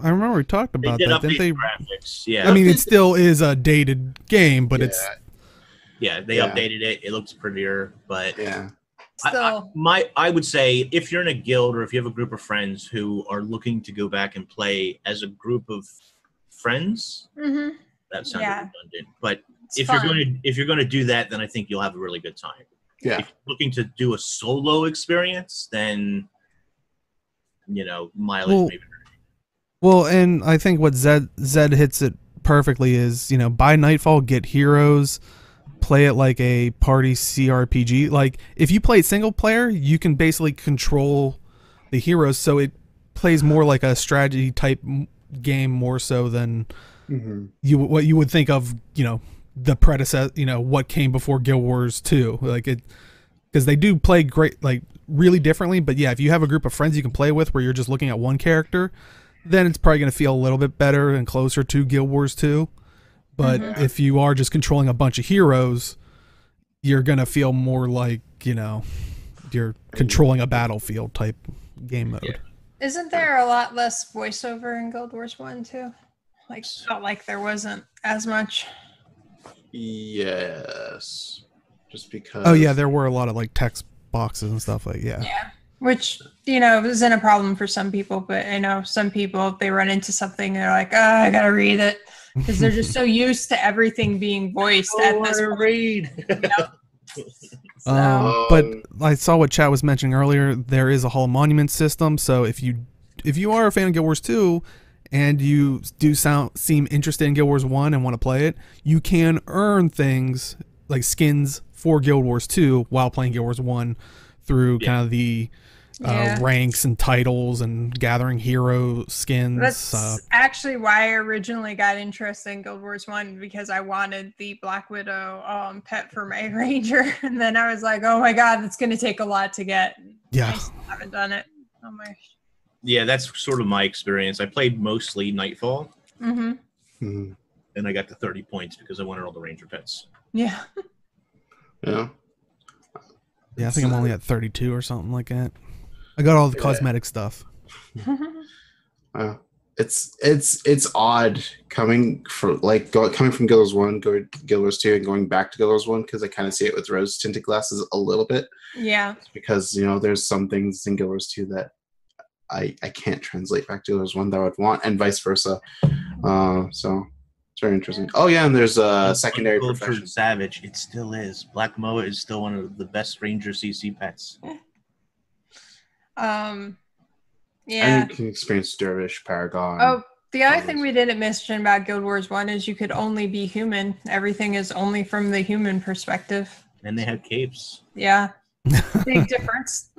I remember we talked about that. Didn't they? Graphics, yeah. I mean, it still is a dated game, but it's. Yeah, they updated it. It looks prettier, but still, I would say if you're in a guild or if you have a group of friends who are looking to go back and play as a group of friends, that sounds redundant. But if you're going to do that, then I think you'll have a really good time. Yeah. If you're looking to do a solo experience, then mileage maybe. Well, and I think what Zed hits it perfectly is, by Nightfall, get heroes. Play it like a party CRPG. Like if you play single player, you can basically control the heroes, so it plays more like a strategy type game more so than what you would think of. The predecessor. What came before Guild Wars 2. Like it, because they do play great, like really differently. But yeah, if you have a group of friends you can play with where you're just looking at one character, then it's probably going to feel a little bit better and closer to Guild Wars 2. But if you are just controlling a bunch of heroes, you're going to feel more like, you're controlling a battlefield type game mode. Yeah. Isn't there a lot less voiceover in Guild Wars 1 too? Like, felt like there wasn't as much. Yes. Just because. Oh, yeah, there were a lot of like text boxes and stuff like, Yeah, which, isn't a problem for some people, but I know some people, if they run into something, they're like, I got to read it. Because they're just so used to everything being voiced at this point. Read. But I saw what Chat was mentioning earlier. There is a Hall of Monument system. So if you are a fan of Guild Wars 2 and you do seem interested in Guild Wars 1 and want to play it, you can earn things like skins for Guild Wars 2 while playing Guild Wars 1 through kind of the ranks and titles and gathering hero skins. That's actually why I originally got interested in Guild Wars 1, because I wanted the Black Widow pet for my ranger, and then I was like, oh my god, that's going to take a lot to get. I still haven't done it. Oh my. Yeah, that's sort of my experience. I played mostly Nightfall, and I got to 30 points because I wanted all the ranger pets. Yeah. Yeah. Yeah, I think I'm only at 32 or something like that. I got all the cosmetic stuff. It's odd coming from Guild Wars 1, going to Guild Wars 2, and going back to Guild Wars 1, because I kind of see it with rose tinted glasses a little bit. Yeah. Because there's some things in Guild Wars 2 that I can't translate back to Guild Wars 1 that I would want, and vice versa. So it's very interesting. Oh yeah, and there's a secondary profession. Savage, it still is. Black Moa is still one of the best Ranger CC pets. And you can experience Dervish, Paragon. Oh, The other thing we didn't mention about Guild Wars 1 is you could only be human. Everything is only from the human perspective. And they had capes. Yeah. Big difference.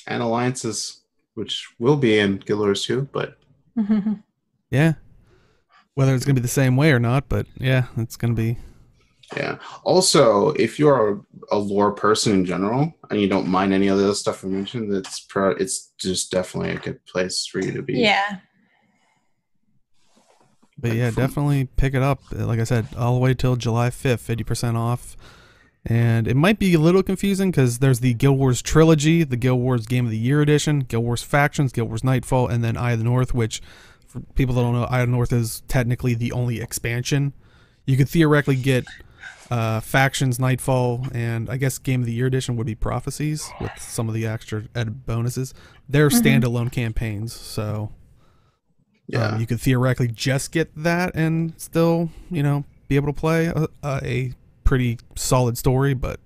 And alliances, which will be in Guild Wars 2, but Yeah. Whether it's going to be the same way or not, but yeah, it's going to be. yeah. Also, if you're a lore person in general and you don't mind any of the other stuff I mentioned, it's just definitely a good place for you to be. Yeah. But yeah, definitely pick it up. Like I said, all the way till July 5th, 50% off. And it might be a little confusing because there's the Guild Wars Trilogy, the Guild Wars Game of the Year Edition, Guild Wars Factions, Guild Wars Nightfall, and then Eye of the North, which, for people that don't know, Eye of the North is technically the only expansion. You could theoretically get Factions, Nightfall, and I guess Game of the Year Edition would be Prophecies with some of the extra added bonuses. They're standalone campaigns, so Yeah. you could theoretically just get that and still, you know, be able to play a pretty solid story. But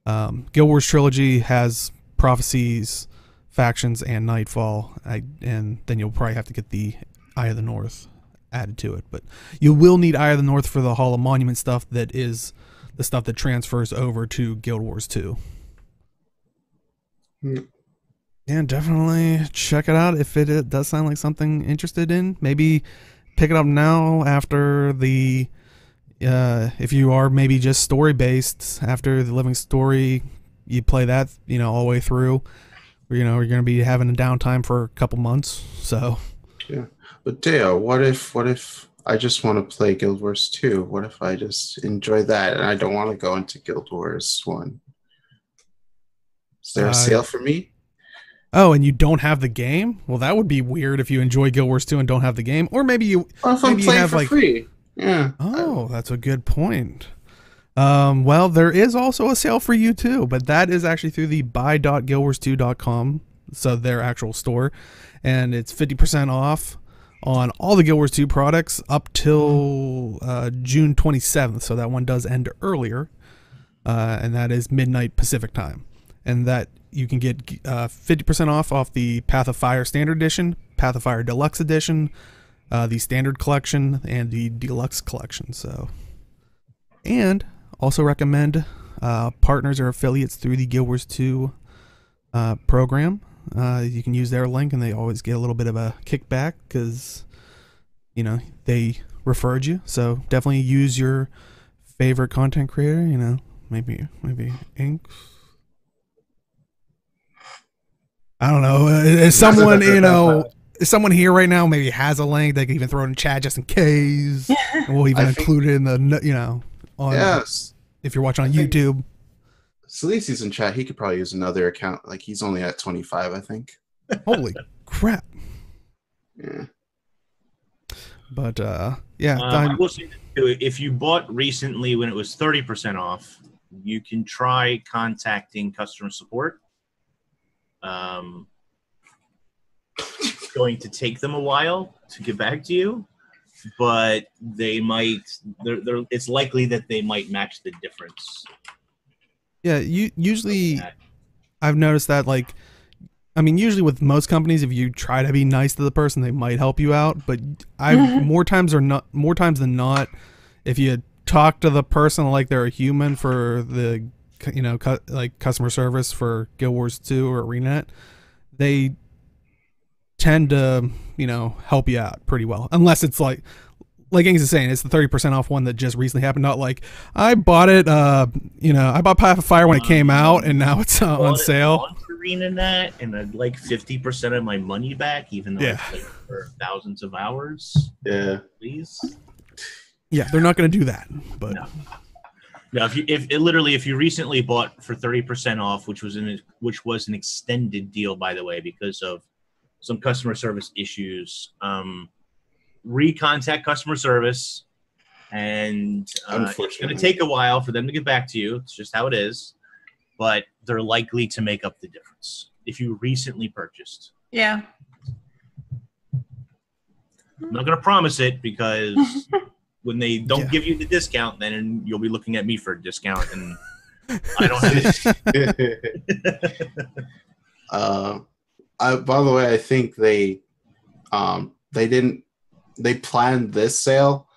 Guild Wars Trilogy has Prophecies, Factions, and Nightfall, and then you'll probably have to get the Eye of the North added to it. But you will need Eye of the North for the Hall of Monument stuff. That is the stuff that transfers over to Guild Wars 2. Yeah, definitely check it out if it does sound like something interested in. Maybe pick it up now after the if you are maybe just story based, after the Living Story, you play that, you know, all the way through. You know, you're going to be having a downtime for a couple months. So Yeah. But Deo, what if I just want to play Guild Wars 2? What if I just enjoy that and I don't want to go into Guild Wars 1? Is there a sale for me? Oh, and you don't have the game? Well, that would be weird if you enjoy Guild Wars 2 and don't have the game. Or maybe you, Or if I'm maybe you playing have for like free. Yeah. Oh, that's a good point. Well, there is also a sale for you too, but that is actually through the buy.guildwars2.com, so their actual store, and it's 50% off on all the Guild Wars 2 products up till June 27th. So that one does end earlier, and that is midnight Pacific time, and that you can get 50% off the Path of Fire Standard Edition, Path of Fire Deluxe Edition, the Standard Collection, and the Deluxe Collection. So, and also recommend partners or affiliates through the Guild Wars 2 program. You can use their link, and they always get a little bit of a kickback because, you know, they referred you. So definitely use your favorite content creator. You know, maybe Inks. I don't know. Is someone, you know, is someone here right now maybe has a link they can even throw it in chat just in case. And we'll even include it in the, you know, on, yes. If you're watching on YouTube. Salisi's in chat. He could probably use another account. Like, he's only at 25, I think. Holy crap. Yeah. But, yeah. I will say too, if you bought recently when it was 30% off, you can try contacting customer support. It's going to take them a while to get back to you, but they might. It's likely that they might match the difference. Yeah, usually I've noticed that, like, I mean, usually with most companies, if you try to be nice to the person, they might help you out. But more times than not, if you talk to the person like they're a human for the, you know, like customer service for Guild Wars 2 or ArenaNet, they tend to, you know, help you out pretty well. Unless it's like Ings is saying, it's the 30% off one that just recently happened. Not like, I bought it, you know, I bought Path of Fire when it came out, and now it's on sale. ArenaNet, and I'd like 50% of my money back, even though I played for thousands of hours. Yeah. Please. Yeah, they're not going to do that. But no, if you recently bought for 30% off, which was an extended deal, by the way, because of some customer service issues, recontact customer service, and it's going to take a while for them to get back to you. It's just how it is, but they're likely to make up the difference if you recently purchased. Yeah. I'm not going to promise it, because when they don't give you the discount, then you'll be looking at me for a discount, and I don't have it. By the way, I think They planned this sale,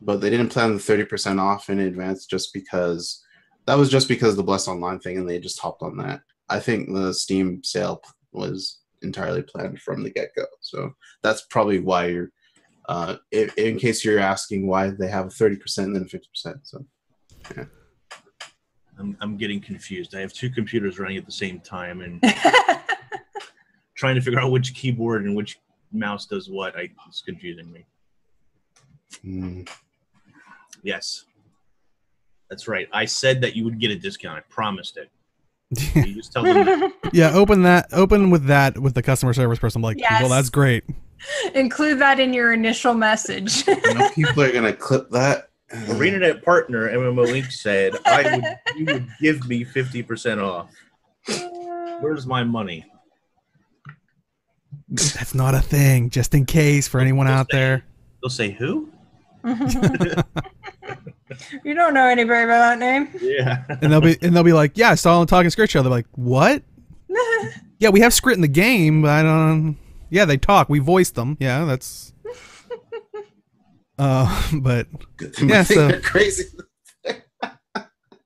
but they didn't plan the 30% off in advance just because the Bless Online thing, and they just hopped on that. I think the Steam sale was entirely planned from the get-go. So that's probably why you're, in case you're asking why they have 30% and then 50%. So, yeah. I'm getting confused. I have two computers running at the same time and trying to figure out which keyboard and which mouse does what. It's confusing me. Yes. That's right. I said that you would get a discount. I promised it. You just tell them. Yeah, open with the customer service person. Like, yes. Well, that's great. Include that in your initial message. People are gonna clip that. ArenaNet partner MMO Inc. said, you would give me 50% off. Where's my money? That's not a thing. Just in case for anyone out there. They'll say who? You don't know anybody by that name. Yeah. And they'll be like, yeah, I saw them talking Skritt show. They're like, what? Yeah, we have Skritt in the game, but I don't. Yeah, they talk. We voice them. Yeah, that's. But yeah, so they're crazy.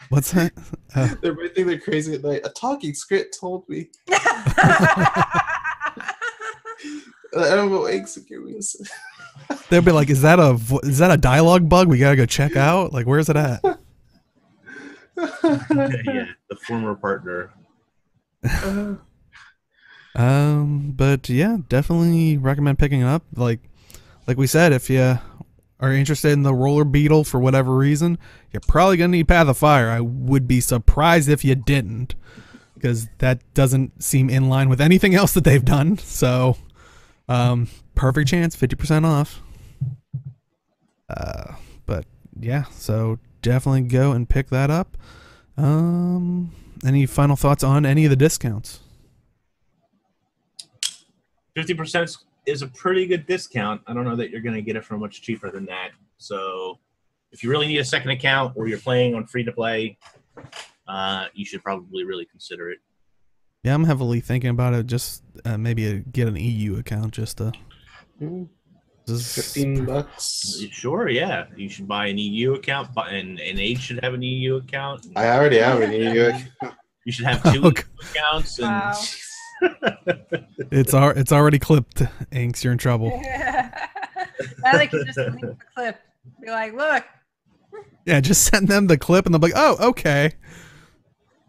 What's that? They might think they're crazy at night. A talking Skritt told me. I don't know. They'll be like, is that a dialogue bug? We gotta go check out. Like, where's it at? Yeah, the former partner. But yeah, definitely recommend picking it up. Like we said, if you are interested in the roller beetle for whatever reason, you're probably gonna need Path of Fire. I would be surprised if you didn't, because that doesn't seem in line with anything else that they've done. So, perfect chance, 50% off. But yeah, so definitely go and pick that up. Any final thoughts on any of the discounts? 50% is a pretty good discount. I don't know that you're going to get it for much cheaper than that. So if you really need a second account or you're playing on free-to-play, you should probably really consider it. Yeah, I'm heavily thinking about it. Just maybe get an EU account just to... $15. Sure, yeah. You should buy an EU account, and Age should have an EU account. I already have an EU account. You should have two accounts. And Wow. It's already clipped, Inks. You're in trouble. Now they can just link the clip. Be like, look. Yeah, just send them the clip, and they'll be like, "Oh, okay.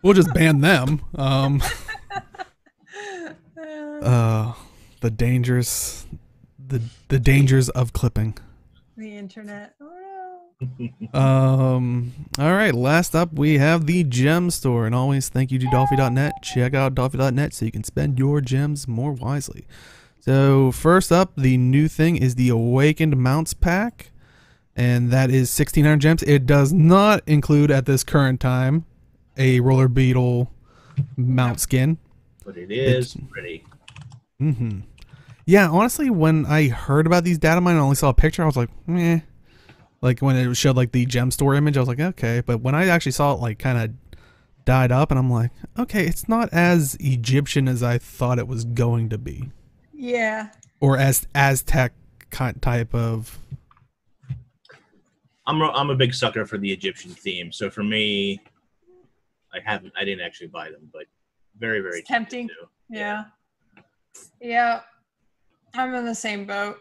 We'll just ban them." The dangers of clipping. The internet. Oh All right, last up we have the gem store, and always thank you to Dolphy.net. Check out Dolphy.net so you can spend your gems more wisely. So first up, the new thing is the Awakened Mounts pack, and that is 1,600 gems. It does not include at this current time a Roller Beetle mount skin, but it is pretty. Yeah, honestly, when I heard about these data mine and only saw a picture, I was like, meh. Like when it showed like the gem store image, I was like, okay. But when I actually saw it like kind of died up, and I'm like, okay, it's not as Egyptian as I thought it was going to be. yeah. Or as Aztec type of. I'm a big sucker for the Egyptian theme, so for me, I didn't actually buy them, but very, very It's tempting. Yeah. Yeah. I'm in the same boat.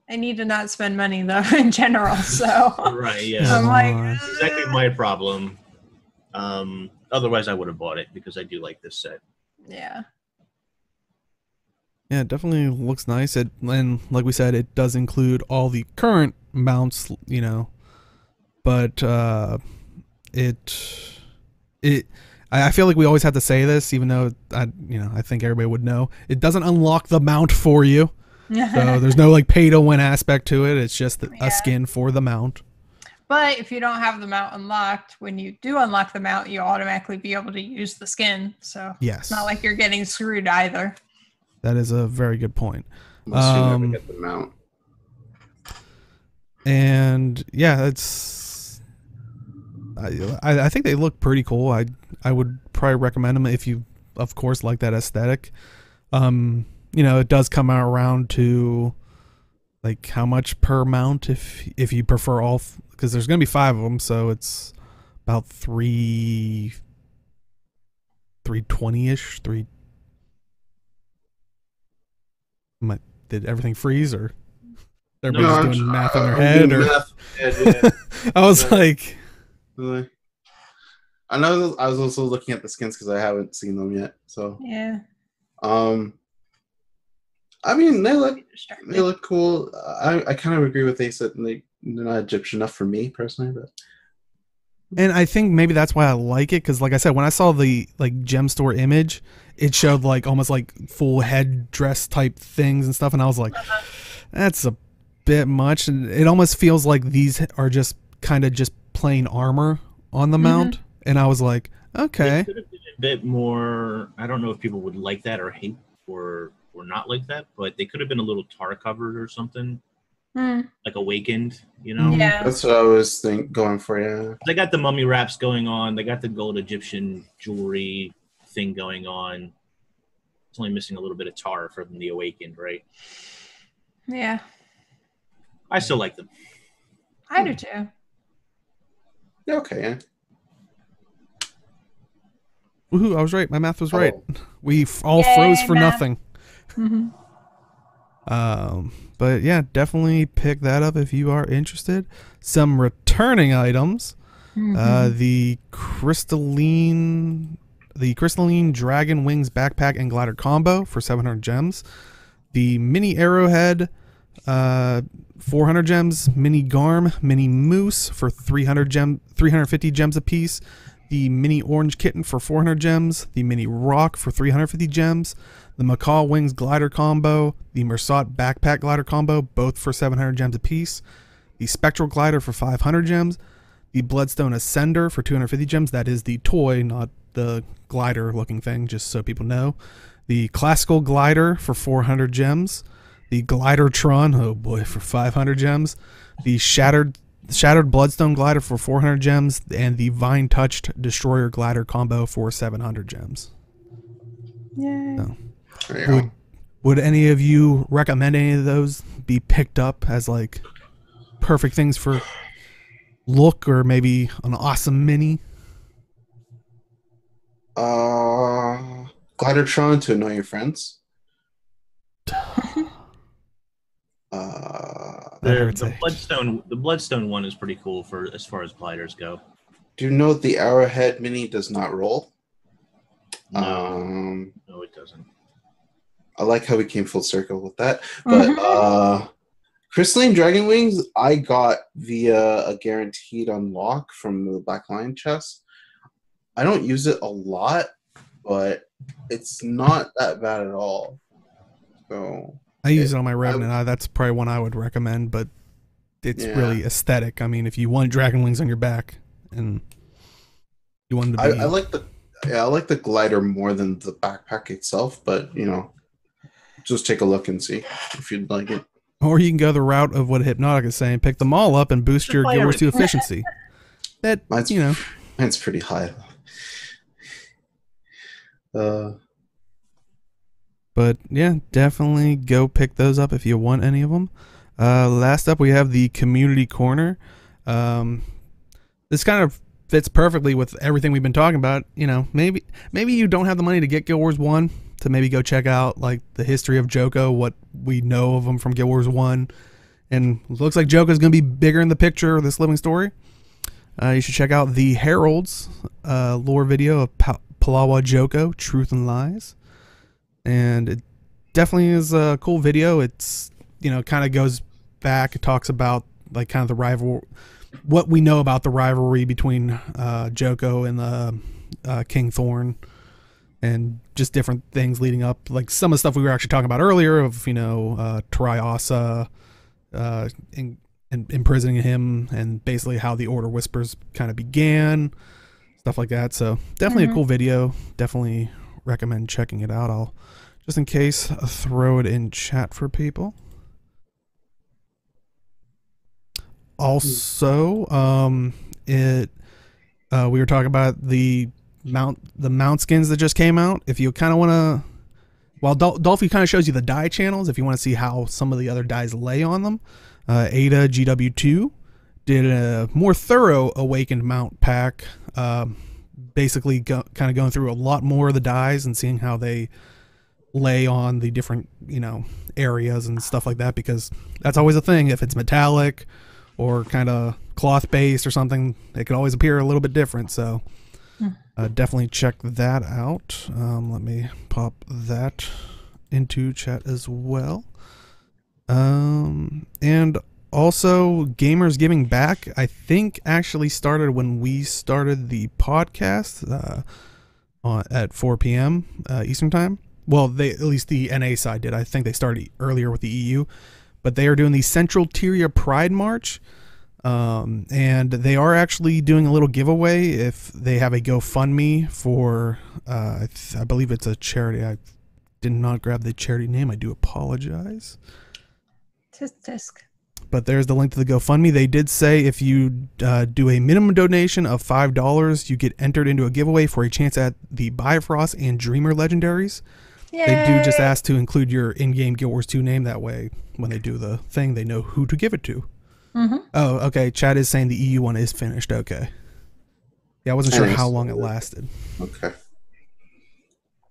I need to not spend money though in general, so right, yeah. I'm like, exactly my problem. Otherwise I would have bought it because I do like this set. yeah. Yeah, it definitely looks nice. And like we said, it does include all the current mounts, you know. But I feel like we always have to say this, even though I think everybody would know. It doesn't unlock the mount for you. So there's no like pay to win aspect to it. It's just a skin for the mount. But if you don't have the mount unlocked, when you do unlock the mount, you automatically be able to use the skin. So yes, it's not like you're getting screwed either. That is a very good point. Unless you never get the mount. And yeah, I think they look pretty cool. I would probably recommend them if you, of course, like that aesthetic. you know, it does come out around to like how much per mount if you prefer all, because there's going to be 5 of them, so it's about 320-ish. Did everything freeze, or everybody's No, doing math in their I'm head? doing Or math. Yeah. I was like, Really? I know I was also looking at the skins because I haven't seen them yet. So Yeah. I mean they look Distracted. cool. I kind of agree with Ace that they're not Egyptian enough for me personally, but and I think maybe that's why I like it, because like I said, when I saw the like gem store image, it showed like almost like full head dress type things and stuff, and I was like, that's a bit much, and it almost feels like these are just kind of just plain armor on the mount, and I was like, okay. It could have been a bit more. I don't know if people would like that or hate or not like that, but they could have been a little tar covered or something, like awakened. You know, Yeah. that's what I was going for. Yeah, they got the mummy wraps going on. They got the gold Egyptian jewelry thing going on. It's only missing a little bit of tar from the awakened, right? Yeah. I still like them. I do too. yeah, okay. Yeah. Woohoo, I was right. My math was right. We all Yay, froze for math. nothing. Mm-hmm. But yeah, definitely pick that up if you are interested. Some returning items. The crystalline dragon wings backpack and glider combo for 700 gems. The mini arrowhead, 400 gems. Mini garm, mini moose for 350 gems apiece. The mini orange kitten for 400 gems. The mini rock for 350 gems. The macaw wings glider combo. The Mersat backpack glider combo, both for 700 gems apiece. The spectral glider for 500 gems. The bloodstone ascender for 250 gems. That is the toy, not the glider looking thing, just so people know. The classical glider for 400 gems. The glidertron, oh boy, for 500 gems. The shattered bloodstone glider for 400 gems, and the vine touched destroyer glider combo for 700 gems. Yeah. So, would any of you recommend any of those be picked up as like perfect things for look, or maybe an awesome mini? Glidertron to annoy your friends. The bloodstone one is pretty cool for as far as gliders go. Do you know the arrowhead mini does not roll? No, it doesn't. I like how we came full circle with that. But crystalline dragon wings, I got via a guaranteed unlock from the Black Lion chest. I don't use it a lot, but it's not that bad at all. So I use it on my Revenant. That's probably one I would recommend, but it's really aesthetic. I mean, if you want dragon wings on your back and you want to be, I like the glider more than the backpack itself, but you know, just take a look and see if you'd like it. Or you can go the route of what Hypnotic is saying: pick them all up and boost your Guild Wars 2 efficiency. Mine's pretty high. But yeah, definitely go pick those up if you want any of them. Last up, we have the community corner. This kind of fits perfectly with everything we've been talking about. You know, maybe you don't have the money to get Guild Wars 1 to maybe go check out like the history of Joko, what we know of him from Guild Wars 1, and looks like Joko's going to be bigger in the picture of this living story. You should check out the Herald's lore video of Palawa Joko, Truth and Lies. And it definitely is a cool video. It's, you know, kind of goes back. It talks about like kind of the rival, what we know about the rivalry between Joko and the King Thorn, and just different things leading up. Like some of the stuff we were actually talking about earlier of, you know, Tarai Asa imprisoning him, and basically how the Order Whispers kind of began, stuff like that. So definitely a cool video. Definitely recommend checking it out. I'll just in case throw it in chat for people. Also, we were talking about the mount skins that just came out. If you kind of want to While Dolphy kind of shows you the die channels if you want to see how some of the other dies lay on them. Ada GW2 did a more thorough Awakened mount pack, basically kind of going through a lot more of the dies and seeing how they lay on the different, areas and stuff like that, because that's always a thing. If it's metallic or kind of cloth based or something, it could always appear a little bit different. So definitely check that out. Let me pop that into chat as well. And also, Gamers Giving Back, I think, actually started when we started the podcast at 4 p.m. Eastern Time. Well, at least the NA side did. I think they started earlier with the EU. But they are doing the Central Tyria Pride March. And they are actually doing a little giveaway if they have a GoFundMe for, I believe it's a charity. I did not grab the charity name. I do apologize. Tisk. But there's the link to the GoFundMe. They did say if you do a minimum donation of $5, you get entered into a giveaway for a chance at the Bifrost and Dreamer legendaries. Yay. They do just ask to include your in-game Guild Wars 2 name. That way, when they do the thing, they know who to give it to. Mm-hmm. Oh, okay. Chad is saying the EU one is finished. Okay. Yeah, I wasn't sure how long it lasted. Okay.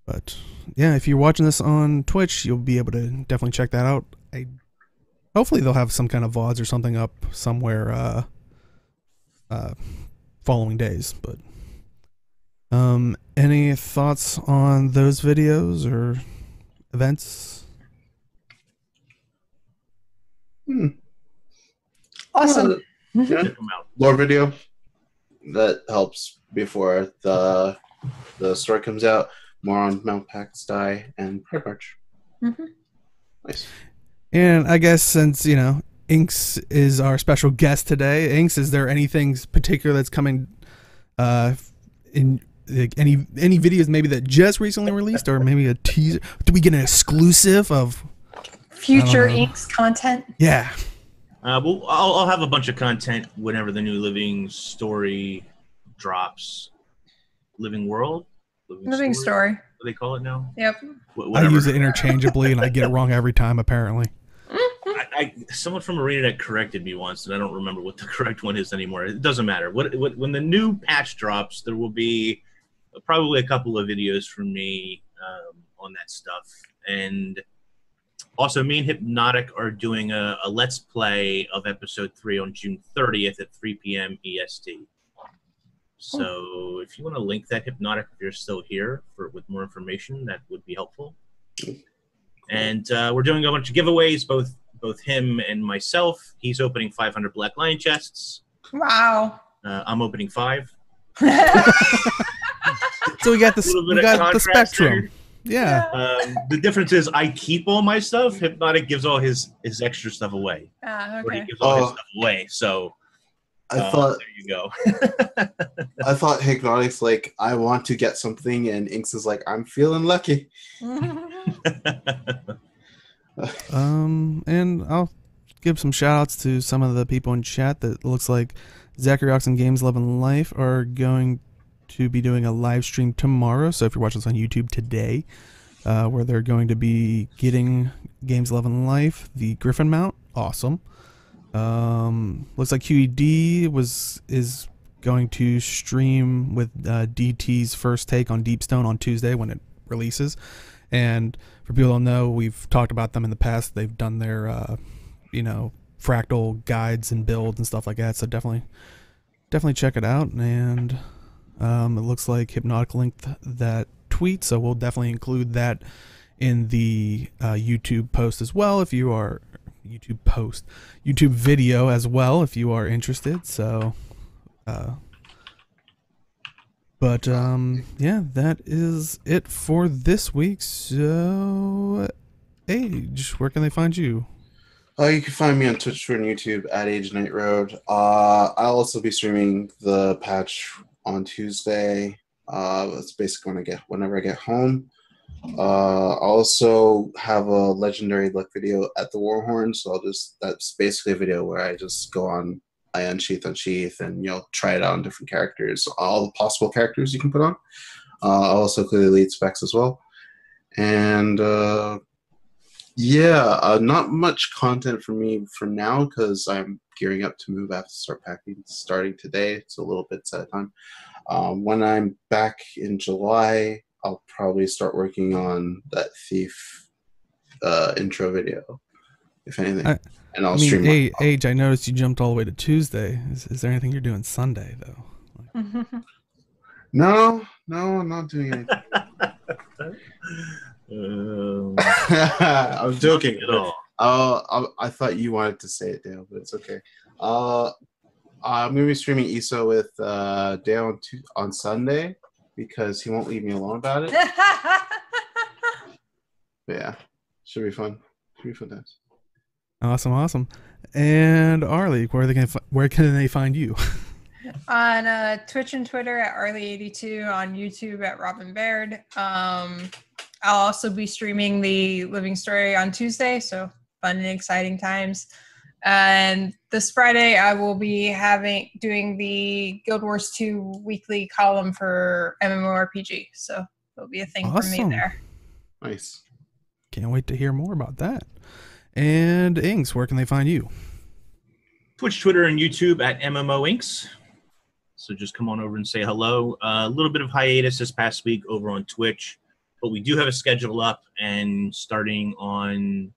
But yeah, if you're watching this on Twitch, you'll be able to definitely check that out. Hopefully they'll have some kind of VODs or something up somewhere following days. But any thoughts on those videos or events? Awesome. Yeah. Lore video that helps before the story comes out. More on Mount Pax Die and Pride March. Mm-hmm. Nice. And I guess since Inks is our special guest today, Inks, is there anything particular that's coming in any videos maybe that just recently released, or maybe a teaser? Do we get an exclusive of future Inks content? Yeah. Well, I'll have a bunch of content whenever the new Living Story drops. Living World? Living Story. What do they call it now? Yep. I use it interchangeably, and I get it wrong every time, apparently. Someone from ArenaNet corrected me once, and I don't remember what the correct one is anymore. It doesn't matter. When the new patch drops, there will be probably a couple of videos from me on that stuff. And also, me and Hypnotic are doing a Let's Play of Episode 3 on June 30th at 3 p.m. EST. So if you want to link that, Hypnotic, if you're still here with more information, that would be helpful. And we're doing a bunch of giveaways, both him and myself. He's opening 500 Black Lion chests. Wow. I'm opening 5. So we got the spectrum. Yeah. The difference is I keep all my stuff. Hypnotic gives all his extra stuff away. Okay. Or he gives all his stuff away. So I thought there you go. I thought Hypnotic's like, I want to get something, and Inks is like, I'm feeling lucky. And I'll give some shout outs to some of the people in chat. That looks like Zachary Ox and Games Love and Life are going to be doing a live stream tomorrow. So if you're watching this on YouTube today, where they're going to be getting Games Love and Life, the Griffin mount. Awesome. Looks like QED is going to stream with DT's first take on Deepstone on Tuesday when it releases. And for people who don't know, we've talked about them in the past. They've done their fractal guides and builds and stuff like that. So definitely check it out. And it looks like Hypnotic linked that tweet, so we'll definitely include that in the YouTube post as well if you are YouTube video as well if you are interested. So yeah, that is it for this week. So Age, where can they find you? You can find me on Twitch and YouTube at Age Night Road. I'll also be streaming the patch on Tuesday. That's basically whenever I get home. I also have a legendary luck video at the Warhorn, so that's basically a video where I just go on, I unsheath, and try it out on different characters, all the possible characters you can put on. I'll also clearly lead specs as well. And not much content for me for now because I'm gearing up to move. I have to start packing starting today. It's a little bit at a time. When I'm back in July, I'll probably start working on that Thief intro video, if anything. And I'll stream. Age, I noticed you jumped all the way to Tuesday. Is there anything you're doing Sunday though? No, I'm not doing anything. I'm joking. At all. I thought you wanted to say it, Dale, but it's okay. I'm gonna be streaming ESO with Dale on Sunday because he won't leave me alone about it. But yeah, should be fun. Should be fun times. Awesome. And Arlie, where can they find you? On Twitch and Twitter at Arlie82, on YouTube at Robin Baird. I'll also be streaming the Living Story on Tuesday, so fun and exciting times. And this Friday, I will be doing the Guild Wars 2 weekly column for MMORPG, so there'll be a thing from me there. Nice. Can't wait to hear more about that. And Inks, where can they find you? Twitch, Twitter, and YouTube at MMO Inks. So just come on over and say hello. A little bit of hiatus this past week over on Twitch, but we do have a schedule up, and starting on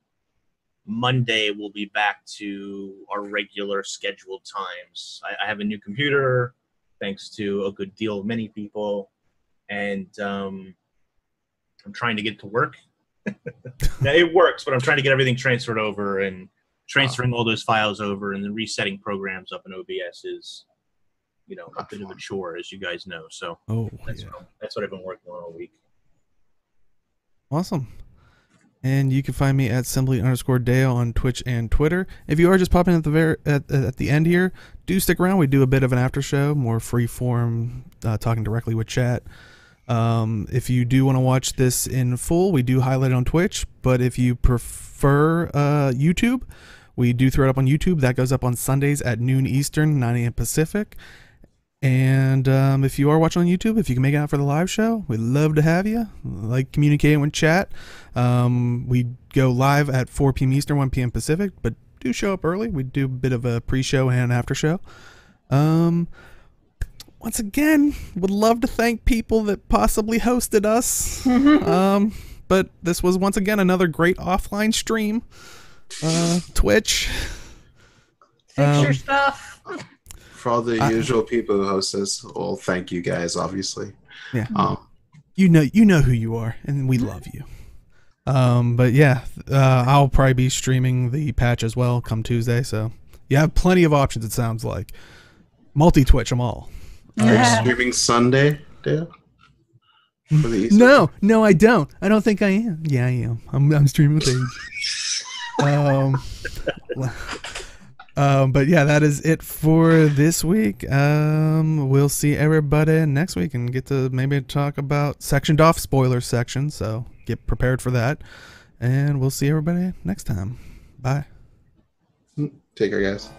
Monday, we'll be back to our regular scheduled times. I have a new computer, thanks to a good deal of many people, and I'm trying to get it to work. Now, it works, but I'm trying to get everything transferred over, and transferring all those files over and then resetting programs up in OBS is, a bit of a chore, as you guys know. So that's what I've been working on all week. Awesome. And you can find me at simply_Dale on Twitch and Twitter. If you are just popping at the end here, do stick around. We do a bit of an after show, more free form, talking directly with chat. If you do want to watch this in full, we do highlight it on Twitch. But if you prefer YouTube, we do throw it up on YouTube. That goes up on Sundays at noon Eastern, 9 a.m. Pacific. And if you are watching on YouTube, if you can make it out for the live show, we'd love to have you. Like communicating with chat. We go live at 4 p.m. Eastern, 1 p.m. Pacific, but do show up early. We do a bit of a pre-show and an after show. Once again, would love to thank people that possibly hosted us. But this was once again another great offline stream. Twitch. Fix your stuff. For all the usual people who host us, well, thank you guys, obviously. Yeah. You know who you are, and we love you. But yeah, I'll probably be streaming the patch as well come Tuesday, so you have plenty of options, it sounds like. Multi-Twitch them all. Are you streaming Sunday, Dale? For the Easter? No, I don't. I don't think I am. Yeah, I am. I'm streaming with Age. But yeah, that is it for this week. We'll see everybody next week and get to maybe talk about sectioned off spoiler section. So get prepared for that. And we'll see everybody next time. Bye. Take care, guys.